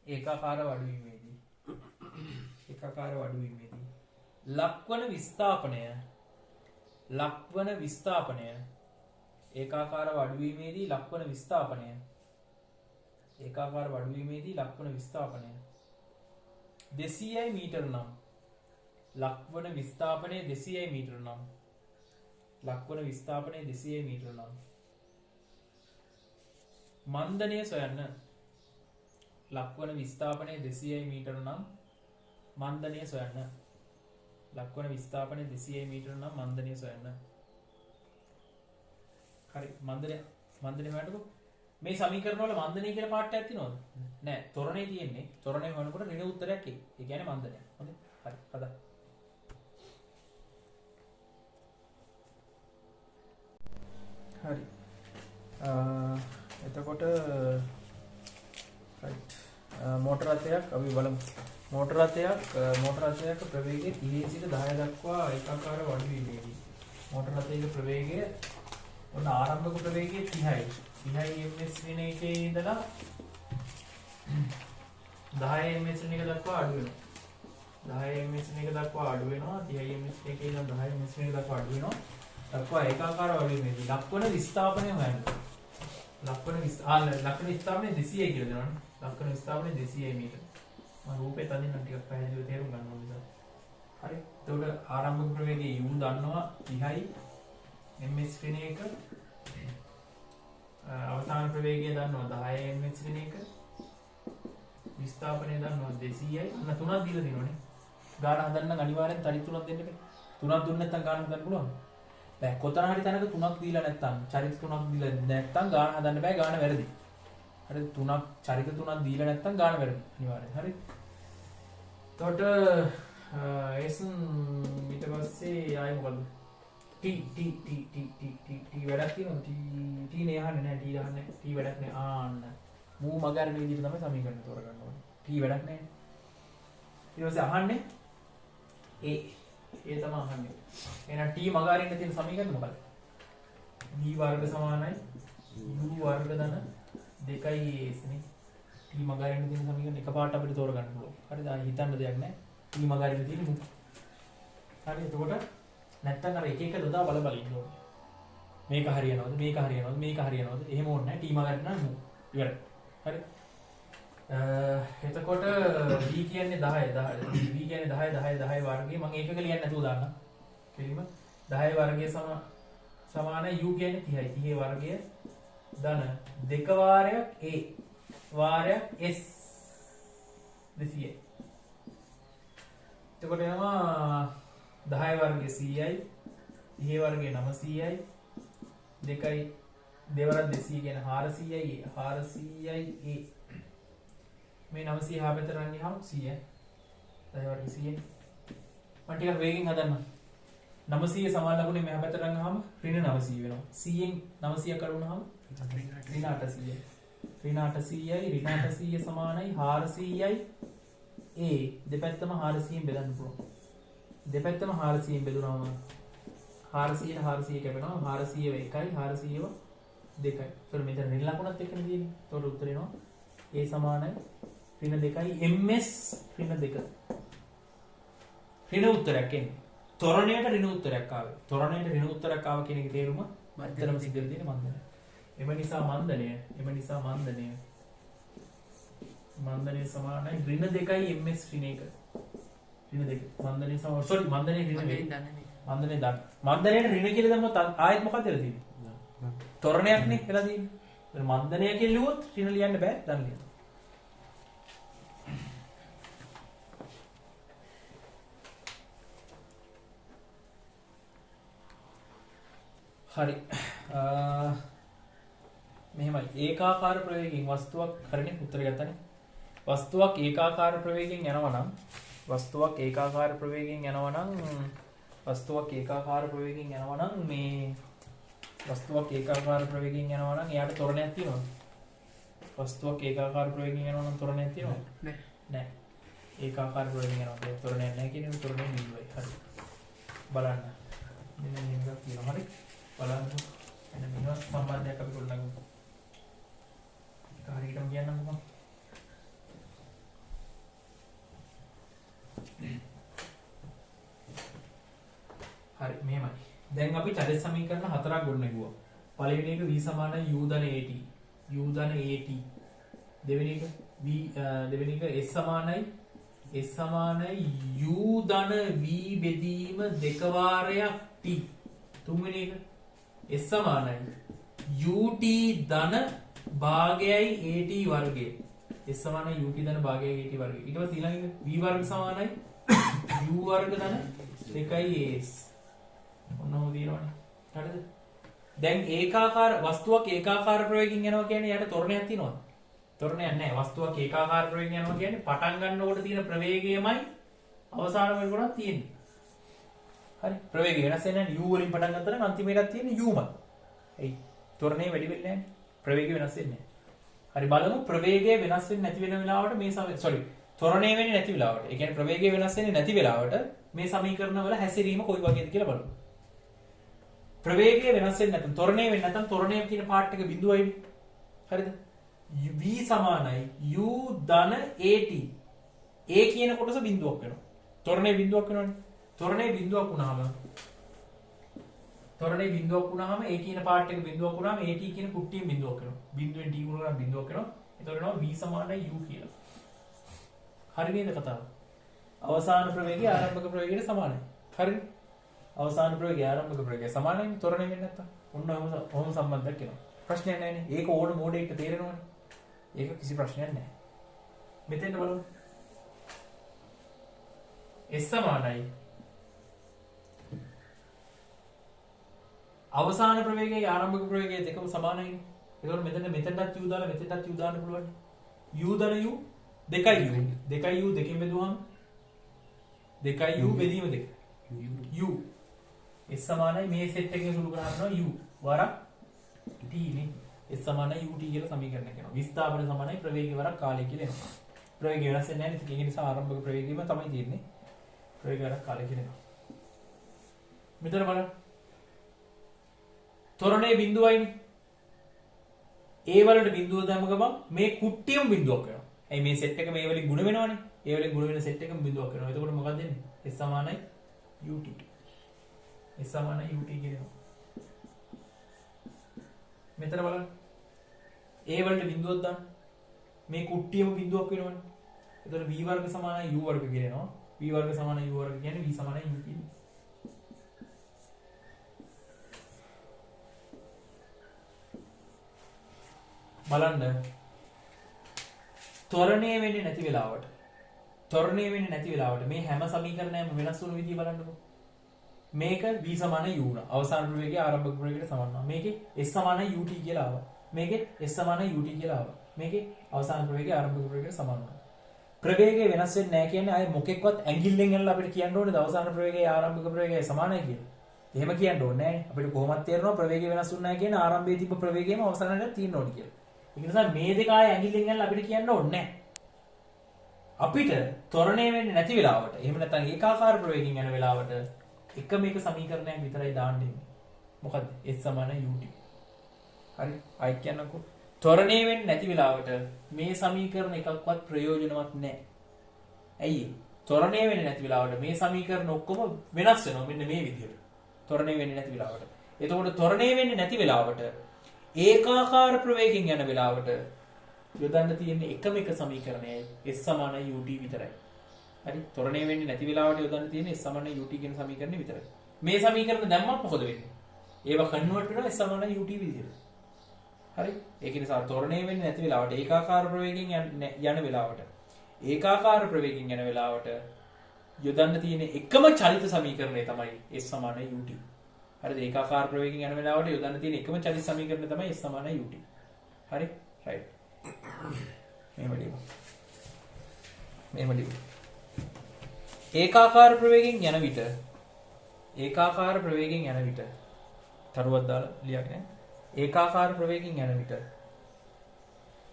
ඒකාකාරව අඩුවීමේදී ලක්වන විස්ථාපනය ඒකාකාරව අඩුවීමේදී ලක්වන විස්ථාපනය 200යි මීටර නම් ලක්වන විස්ථාපනය 200යි මීටර නම් ලක්වන විස්ථාපනය 200 මීටර නම් මන්දනය සොයන්න. ලක්වන විස්ථාපනය 200 මීටර නම් මන්දනය සොයන්න. ලක්වන විස්ථාපනය 200 මීටර නම් මන්දනය සොයන්න. හරි මන්දනය හොයන්නකෝ. මේ සමීකරණ වල මන්දනය කියලා පාඩයක් තියෙනවද? නෑ. ත්වරණේ තියෙන්නේ. ත්වරණය හොයනකොට ඍණ උත්තරයක් එයි. ඒ කියන්නේ මන්දනය. හොඳයි. හරි. හදා. හරි. එතකොට රයිට්. මෝටර රථයක් අපි බලමු. මෝටර රථයක ප්‍රවේගය 30 සිට 10 දක්වා ඒකාකාර වඩු වීමේදී මෝටර රථයක ප්‍රවේගය ඔන්න ආරම්භක ප්‍රවේගය 30යි. 30 ms වෙන එකේ ඉඳලා 10 ms වෙන එක දක්වා අඩු වෙනවා. 10 ms වෙන එක දක්වා අඩු වෙනවා. 30 ms එකේ ඉඳලා 10 ms වෙන එක දක්වා අඩු වෙනවා. දක්වා ඒකාකාර වඩු වීමේදී ලක්වන විස්ථාපනය හොයන්න. ලක්වන විස්ථාපනය 200 කියලා දෙනවනේ. ලක්වන විස්ථාපනය 200 මීටර. මම රූපේ තදින්නම් ටිකක් පැහැදිලිව තේරුම් ගන්න ඕනේ. හරි. එතකොට ආරම්භක ප්‍රවේගයේ u දන්නවා 30යි. ms වෙන එක අවසාන ප්‍රවේගය දන්නවා 10 ms වෙන එක. විස්ථාපනය දන්නවා 200යි. අන්න තුනක් දීලා දෙනවනේ. ගාන හදන්න අනිවාර්යෙන් තනි තුනක් දෙන්න බෑ. තුනක් දුන්නේ නැත්නම් ගාන හදන්න පුළුවන්. බෑ. කොතන හරි තැනක තුනක් දීලා නැත්නම් චරිත තුනක් දීලා නැත්නම් ගාන හදන්න බෑ. ගාන වැරදි. හරි තුනක් චරිත තුනක් දීලා නැත්නම් ගාන වැරදි. අනිවාර්යෙන්. හරි. එතකොට s ඊට පස්සේ ආයෙ මොකද? t වැඩක් තියෙනවා. t නේ අහන්නේ නැහැ. t අහන්නේ. t වැඩක් නැහැ. ආන්න. මූ මගහරින විදිහට තමයි සමීකරණ තෝරගන්න ඕනේ. t වැඩක් නැහැ. ඊට පස්සේ අහන්නේ ඒ තමයි අහන්නේ. එහෙනම් t මගහරින්න තියෙන සමීකරණ මොකක්ද? b වර්ග සමානයි u වර්ග ධන 2as නේ. t මගහරින්න තියෙන සමීකරණ එකපාරට අපිට තෝරගන්න පුළුවන්. හරිද? ආ හිතන්න දෙයක් නැහැ. t මගහරින්න තියෙන මූ. හරි. එතකොට නැත්තම් අර එක එක දොදා බල බල ඉන්න ඕනේ. මේක හරියනවද? එහෙම ඕනේ නැහැ. t මගහරින්න නම් මූ. ඉවරයි. හරි. එතකොට v කියන්නේ 10 වර්ගය. මම ඒකක ලියන්න නැතුව දාන්න. කෙලින්ම 10 වර්ගය සමානයි u කියන්නේ 30යි. 30 වර්ගය ධන 2 වාරයක් a වාරයක් s 200යි. එතකොට එනවා 10 වර්ගය 100යි. 30 වර්ගය 900යි. 2යි දෙවරක් 200 කියන්නේ 400යි. 400යි a මේ 900 හා පැත්තට රන්නේ හම් 100යි. 10 වර්ගය 100යි. මම ටිකක් වේගෙන් හදන්න. 900 සමාන ලකුණේ මෙහා පැත්තට රංගහම ඍණ 900 වෙනවා. 100න් 900ක් අඩු වුණාම ඍණ 800යි. ඍණ 800යි ඍණ 800 සමානයි 400යි a දෙපැත්තම 400න් බෙදන්න පුළුවන්. දෙපැත්තම 400න් බෙදුනම 400ට 400 කැපෙනවා. 400 1යි 400ව 2යි. ඒතර මෙතන ඍණ ලකුණත් එක්කනේ තියෙන්නේ. ඒතකොට උත්තර එනවා a සමානයි ඍණ 2යි ms ඍණ 2. ඍණ උත්තරයක් එන්නේ. ත්වරණයට ඍණ උත්තරයක් ආවේ. ත්වරණයට ර්ණ උත්තරයක් ආව කියන එකේ තේරුම මධ්‍යම සිද්ධ වෙලා තියෙන මන්දනය. එම නිසා මන්දනය සමානයි ඍණ 2යි ms ඍණ 1. ඍණ 2. මන්දනය සමාන මන්දනය ඍණ 2. මන්දනය දාන්න. මන්දනයට ඍණ කියලා දැම්මොත් ආයෙත් මොකද වෙලා තියෙන්නේ? ත්වරණයක් නේ වෙලා තියෙන්නේ. මන්දනය කියලා ලියුවොත් ඍණ ලියන්න බෑ. දැන් ලියන්න. හරි. මෙහෙමයි. ඒකාකාර ප්‍රවේගයෙන් වස්තුවක් හරිනේ උත්තර ගත්තනේ. වස්තුවක් ඒකාකාර ප්‍රවේගයෙන් යනවා නම් මේ වස්තුවක් ඒකාකාර ප්‍රවේගයෙන් යනවා නම් එයාට ත්වරණයක් තියෙනවද? වස්තුවක් ඒකාකාර ප්‍රවේගයෙන් යනවා නම් ත්වරණයක් තියෙනවද? නැහැ. ඒකාකාර ප්‍රවේගයෙන් යනවා කියන්නේ ත්වරණයක් නැහැ කියන එක ත්වරණය නිල්වයි. හරි. බලන්න. මෙන්න මේක තියෙනවා. හරි. බලන්න. එන්න මේවා සම්බන්ධයක් අපි ගොඩනගමු. හරියටම කියන්නම්කෝ මම. හරි මෙහෙමයි. දැන් අපි චලිත සමීකරණ හතරක් ගොඩනගුවා. පළවෙනි එක v සමානයි u ධන at. දෙවෙනි එක s සමානයි u ධන v බෙදීම 2 වාරයක් t. තුන්වෙනි එක s සමානයි ut ධන භාගයයි at වර්ගය. s සමානයි ut ධන භාගයයි at වර්ගය. ඊට පස්සේ ඊළඟ එක v වර්ග සමානයි u වර්ග ධන 2as. ඔන්නෝ දිනවනේ. හරිද? දැන් ඒකාකාර වස්තුවක් ඒකාකාර ප්‍රවේගයෙන් යනවා කියන්නේ යට ත්වරණයක් තියෙනවද? ත්වරණයක් නැහැ. වස්තුවක් ඒකාකාර ප්‍රවේගයෙන් යනවා කියන්නේ පටන් ගන්නකොට තියෙන ප්‍රවේගයමයි අවසාන වෙනකොට තියෙන්නේ. හරි. ප්‍රවේගය වෙනස් වෙන්නේ නැහැ. u වලින් පටන් ගත්තා නම් අන්තිමේට තියෙන්නේ u මත. එයි. ත්වරණේ වැඩි වෙන්නේ නැහැ. ප්‍රවේගය වෙනස් වෙන්නේ නැහැ. හරි බලමු ප්‍රවේගය වෙනස් වෙන්නේ නැති වෙන වෙලාවට මේ ත්වරණේ වෙන්නේ නැති වෙලාවට. ඒ කියන්නේ ප්‍රවේගය වෙනස් වෙන්නේ නැති වෙලාවට මේ සමීකරණ වල හැසිරීම කොයි වගේද කියලා බලමු. ප්‍රවේගය වෙනස් වෙන්නේ නැත්නම් ත්වරණය වෙන්නේ නැත්නම් ත්වරණයේ තියෙන පාර්ට් එක බිඳුවයි. හරිද? v සමානයි u ධන at. a කියන කොටස බිඳුවක් වෙනවා. ත්වරණයේ බිඳුවක් වෙනවනේ. ත්වරණයේ බිඳුවක් වුණාම a කියන පාර්ට් එක බිඳුවක් වුණාම at කියන කුට්ටියෙන් බිඳුවක් වෙනවා. බිඳුවෙන් t ගුණ කරලා බිඳුවක් වෙනවා. එතකොට වෙනවා v සමානයි u කියලා. හරි නේද කතාව? අවසාන ප්‍රවේගය ආරම්භක ප්‍රවේගයට සමානයි. හරිද? අවසාන ප්‍රවේගය ආරම්භක ප්‍රවේගය සමානයි. ත්වරණය වෙන්නේ නැත්තම් ඔන්න ඔහොම සම්බන්ධයක් එනවා. ප්‍රශ්නයක් නැහැ නේ. ඒක ඕන මොඩේට තේරෙනවනේ. ඒක කිසි ප්‍රශ්නයක් නැහැ. මෙතෙන්ට බලමු. s සමානයි අවසාන ප්‍රවේගයයි ආරම්භක ප්‍රවේගයයි දෙකම සමානයිනේ. ඒකවල මෙතනටත් u දාලා මෙතනටත් u දාන්න පුළුවන්. u ධන u 2u 2u දෙකෙන් බෙදුවහම 2u බෙදීම 2 u s සමානයි මේ සෙට් එකකින් සුළු කරනවා u වරක් t නේ. s සමානයි ut කියලා සමීකරණයක් එනවා. විස්ථාපන සමානයි ප්‍රවේගය වරක් කාලය කියලා එනවා. ප්‍රවේගය වෙනස් වෙන්නේ නැහැ නේ. ඒක නිසා ආරම්භක ප්‍රවේගයම තමයි තියෙන්නේ. ප්‍රවේගය වරක් කාලය කියලා එනවා. මෙතන බලන්න. ත්වරණයේ බිඳුවයිනේ. a වලට බිඳුව දැම්ම ගමන් මේ කුට්ටියම බිඳුවක් වෙනවා. ඇයි මේ සෙට් එක මේ වලින් ගුණ වෙනවනේ. ඒ වලින් ගුණ වෙන සෙට් එකම බිඳුවක් වෙනවා. එතකොට මොකක්ද වෙන්නේ? s සමානයි ut. s සමානයි ut කියනවා. මෙතන බලන්න. a වලට බිඳුවක් දාන්න. මේ කුට්ටියම බිඳුවක් වෙනවනේ. එතකොට v වර්ග සමානයි u වර්ග කියනවා. v වර්ග සමානයි u වර්ග කියන්නේ v සමානයි u කියන්නේ. බලන්න. ත්වරණය වෙන්නේ නැති වෙලාවට මේ හැම සමීකරණයක්ම වෙනස් වුණු විදිය බලන්නකො. මේක v සමානයි u නා. අවසාන ප්‍රවේගය ආරම්භක ප්‍රවේගයට සමාන වෙනවා. මේකේ s සමානයි ut කියලා ආවා. මේකේ s සමානයි ut කියලා ආවා. මේකේ අවසාන ප්‍රවේගය ආරම්භක ප්‍රවේගයට සමාන වෙනවා. ප්‍රවේගය වෙනස් වෙන්නේ නැහැ කියන්නේ ආයේ මොකෙක්වත් ඇඟිල්ලෙන් එනලා අපිට කියන්න ඕනේ අවසාන ප්‍රවේගය ආරම්භක ප්‍රවේගය සමානයි කියලා. එහෙම කියන්න ඕනේ නැහැ. අපිට කොහොමද තේරෙනවා ප්‍රවේගය වෙනස් වුන්නේ නැහැ කියන්නේ ආරම්භයේ තිබ්බ ප්‍රවේගයම අවසානයේ තියෙන්න ඕනේ කියලා. ඒ නිසා මේ දෙක ආයේ ඇඟිල්ලෙන් එනලා අපිට කියන්න ඕනේ නැහැ. අපිට ත්වරණය වෙන්නේ නැති වෙලාවට එහෙම නැත්නම් ඒකාකාර ප්‍රවේගයෙන් යන වෙලාවට එකම එක සමීකරණයක් විතරයි දාන්න ඉන්නේ. මොකද්ද? s සමානයි ut. හරි. ආයි කියන්නකෝ. ත්වරණය වෙන්නේ නැති වෙලාවට මේ සමීකරණ එකක්වත් ප්‍රයෝජනවත් නැහැ. ඇයි? ත්වරණය වෙන්නේ නැති වෙලාවට මේ සමීකරණ ඔක්කොම වෙනස් වෙනවා මෙන්න මේ විදිහට. ත්වරණය වෙන්නේ නැති වෙලාවට. එතකොට ත්වරණය වෙන්නේ නැති වෙලාවට ඒකාකාර ප්‍රවේගයෙන් යන වෙලාවට යොදන්න තියෙන එකම එක සමීකරණයයි s සමානයි ut විතරයි. හරි. ත්වරණය වෙන්නේ නැති වෙලාවට යොදන්න තියෙන s සමානයි ut කියන සමීකරණය විතරයි. මේ සමීකරණ දැම්මම මොකද වෙන්නේ? ඒවා කන්වර්ට් වෙනවා s සමානයි ut විදිහට. හරි. ඒක නිසා ත්වරණය වෙන්නේ නැති වෙලාවට ඒකාකාර ප්‍රවේගයෙන් යන වෙලාවට ඒකාකාර ප්‍රවේගයෙන් යන වෙලාවට යොදන්න තියෙන එකම චලිත සමීකරණය තමයි s සමානයි ut. හරිද? ඒකාකාර ප්‍රවේගයෙන් යන වෙලාවට යොදන්න තියෙන එකම චලිත සමීකරණය තමයි s සමානයි ut. හරි? රයිට්. මේව ලියමු. ඒකාකාර ප්‍රවේගයෙන් යන විට තරුවක් දාලා ලියන්නේ. ඒකාකාර ප්‍රවේගයෙන් යන විට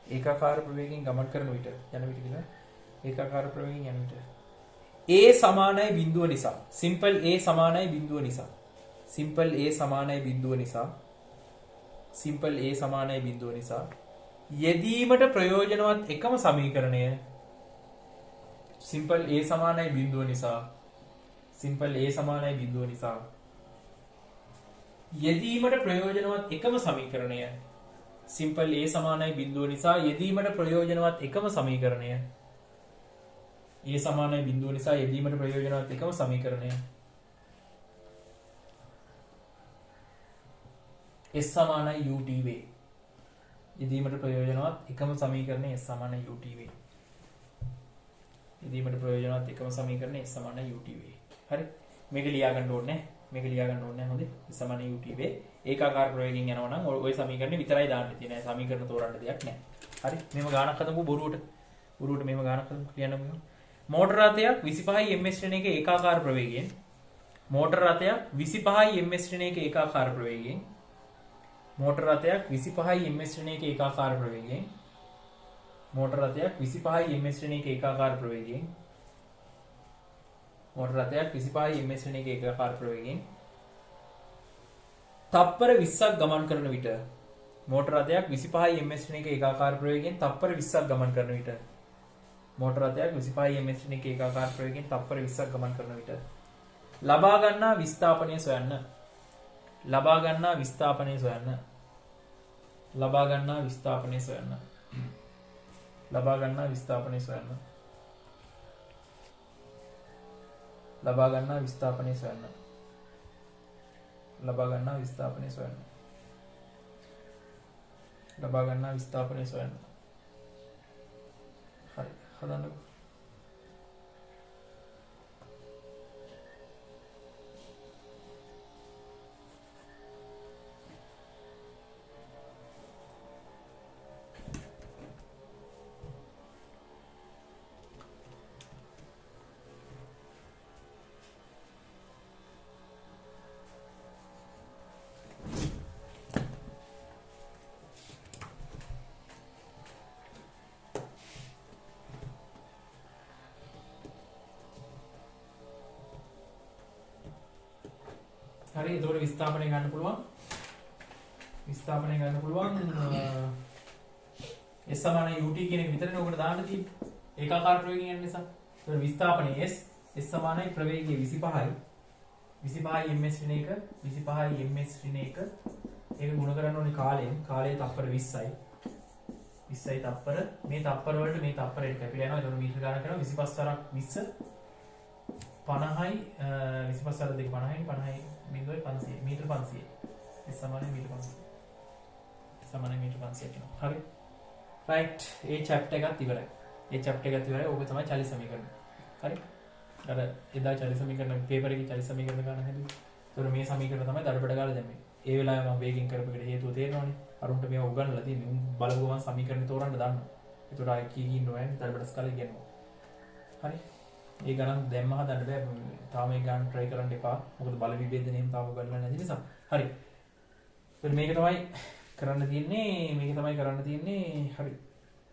ඒකාකාර ප්‍රවේගයෙන් ගමන් කරන විට කියලා ඒකාකාර ප්‍රවේගයෙන් යන විට a සමානයි බිඳුව නිසා simple a සමානයි බිඳුව නිසා යෙදීමට ප්‍රයෝජනවත් එකම සමීකරණය simple a සමානයි බිඳුව නිසා යෙදීමට ප්‍රයෝජනවත් එකම සමීකරණය simple a සමානයි බිඳුව නිසා යෙදීමට ප්‍රයෝජනවත් එකම සමීකරණය a සමානයි බිඳුව නිසා යෙදීමට ප්‍රයෝජනවත් එකම සමීකරණය S සමානයි ut වේ. ඉදීමට ප්‍රයෝජනවත් එකම සමීකරණය S සමානයි ut වේ. ඉදීමට ප්‍රයෝජනවත් එකම සමීකරණය S සමානයි ut වේ. හරි. මේක ලියා ගන්න ඕනේ. මේක ලියා ගන්න ඕනේ හොඳේ. S සමානයි ut වේ. ඒකාකාර ප්‍රවේගයෙන් යනවා නම් ওই සමීකරණේ විතරයි දාන්න තියෙන්නේ. සමීකරණ තෝරන්න දෙයක් නැහැ. හරි. මේව ගානක් හදමු බොරුවට. බොරුවට මේව ගානක් හදමු කියන්නමු. මෝටර රථයක් 25 ms ශ්‍රේණියක ඒකාකාර ප්‍රවේගයෙන් මෝටර රථයක් 25 ms ශ්‍රේණියක ඒකාකාර ප්‍රවේගයෙන් මෝටර රථයක් 25 ms ශ්‍රේණියක ඒකාකාර ප්‍රවේගයෙන් මෝටර රථයක් 25 ms ශ්‍රේණියක ඒකාකාර ප්‍රවේගයෙන් මෝටර රථයක් 25 ms ශ්‍රේණියක ඒකාකාර ප්‍රවේගයෙන් තප්පර 20ක් ගමන් කරන විට මෝටර රථයක් 25 ms ශ්‍රේණියක ඒකාකාර ප්‍රවේගයෙන් තප්පර 20ක් ගමන් කරන විට මෝටර රථයක් 25 ms ශ්‍රේණියක ඒකාකාර ප්‍රවේගයෙන් තප්පර 20ක් ගමන් කරන විට ලබා ගන්නා විස්ථාපනය සොයන්න. ලබා ගන්නා විස්ථාපනය සොයන්න. ලබා ගන්නා විස්ථාපනය සොයන්න. ලබා ගන්නා විස්ථාපනය සොයන්න. ලබා ගන්නා විස්ථාපනය සොයන්න. ලබා ගන්නා විස්ථාපනය සොයන්න. ලබා ගන්නා විස්ථාපනය සොයන්න. හරි හදන්නකෝ. හරි එතකොට විස්ථාපනය ගන්න පුළුවන්. විස්ථාපනය ගන්න පුළුවන් S සමානයි ut කියන එක විතරනේ ඔකට දාන්න තියෙන්නේ. ඒකාකාර ප්‍රවේගයෙන් යන නිසා. ඒතකොට විස්ථාපනය S සමානයි ප්‍රවේගය 25යි. 25 ms ශ්‍රේණියක 25 ms ශ්‍රේණියක ඒක ගුණ කරන්න ඕනේ කාලයෙන්. කාලය තප්පර 20යි. 20යි තප්පර මේ තප්පර වලට මේ තප්පරයට කැපිලා යනවා. ඒතකොට මීටර ගණන් කරනවා 25 වරක් 20 50යි 25 වර 2 50යි 50යි 500 මීටර 500 ඒ සමානයි මීටර 500 සමානයි මීටර 500 කියනවා. හරි. රයිට්. ඒ චැප්ටර් එකත් ඉවරයි. ඒ චැප්ටර් එකත් ඉවරයි. ඕක තමයි චලි සමීකරණ. හරි. අර එදා චලි සමීකරණ පේපර් එකේ චලි සමීකරණ ගන්න හැදුවා. ඒතර මේ සමීකරණ තමයි දඩබඩ ගාලා දැම්මේ. ඒ වෙලාවේ මම වේගෙන් කරපෙකට හේතුව තේරෙනවනේ. අරුන්ට මේව උගන්වලා තියෙන්නේ. උන් බලගුවන් සමීකරණ තෝරන්න දන්නවා. ඒතර ආයි කී කී නෝයන් දඩබඩ ස්කාලේ කියනවා. හරි. ඒ ගණන් දැම්ම හදන්න බෑ. තාම ඒ ගණන් try කරන්න එපා. මොකද බල විභේදනයෙන් තාම ගණන් නැති නිසා. හරි. මේක තමයි කරන්න තියෙන්නේ. හරි.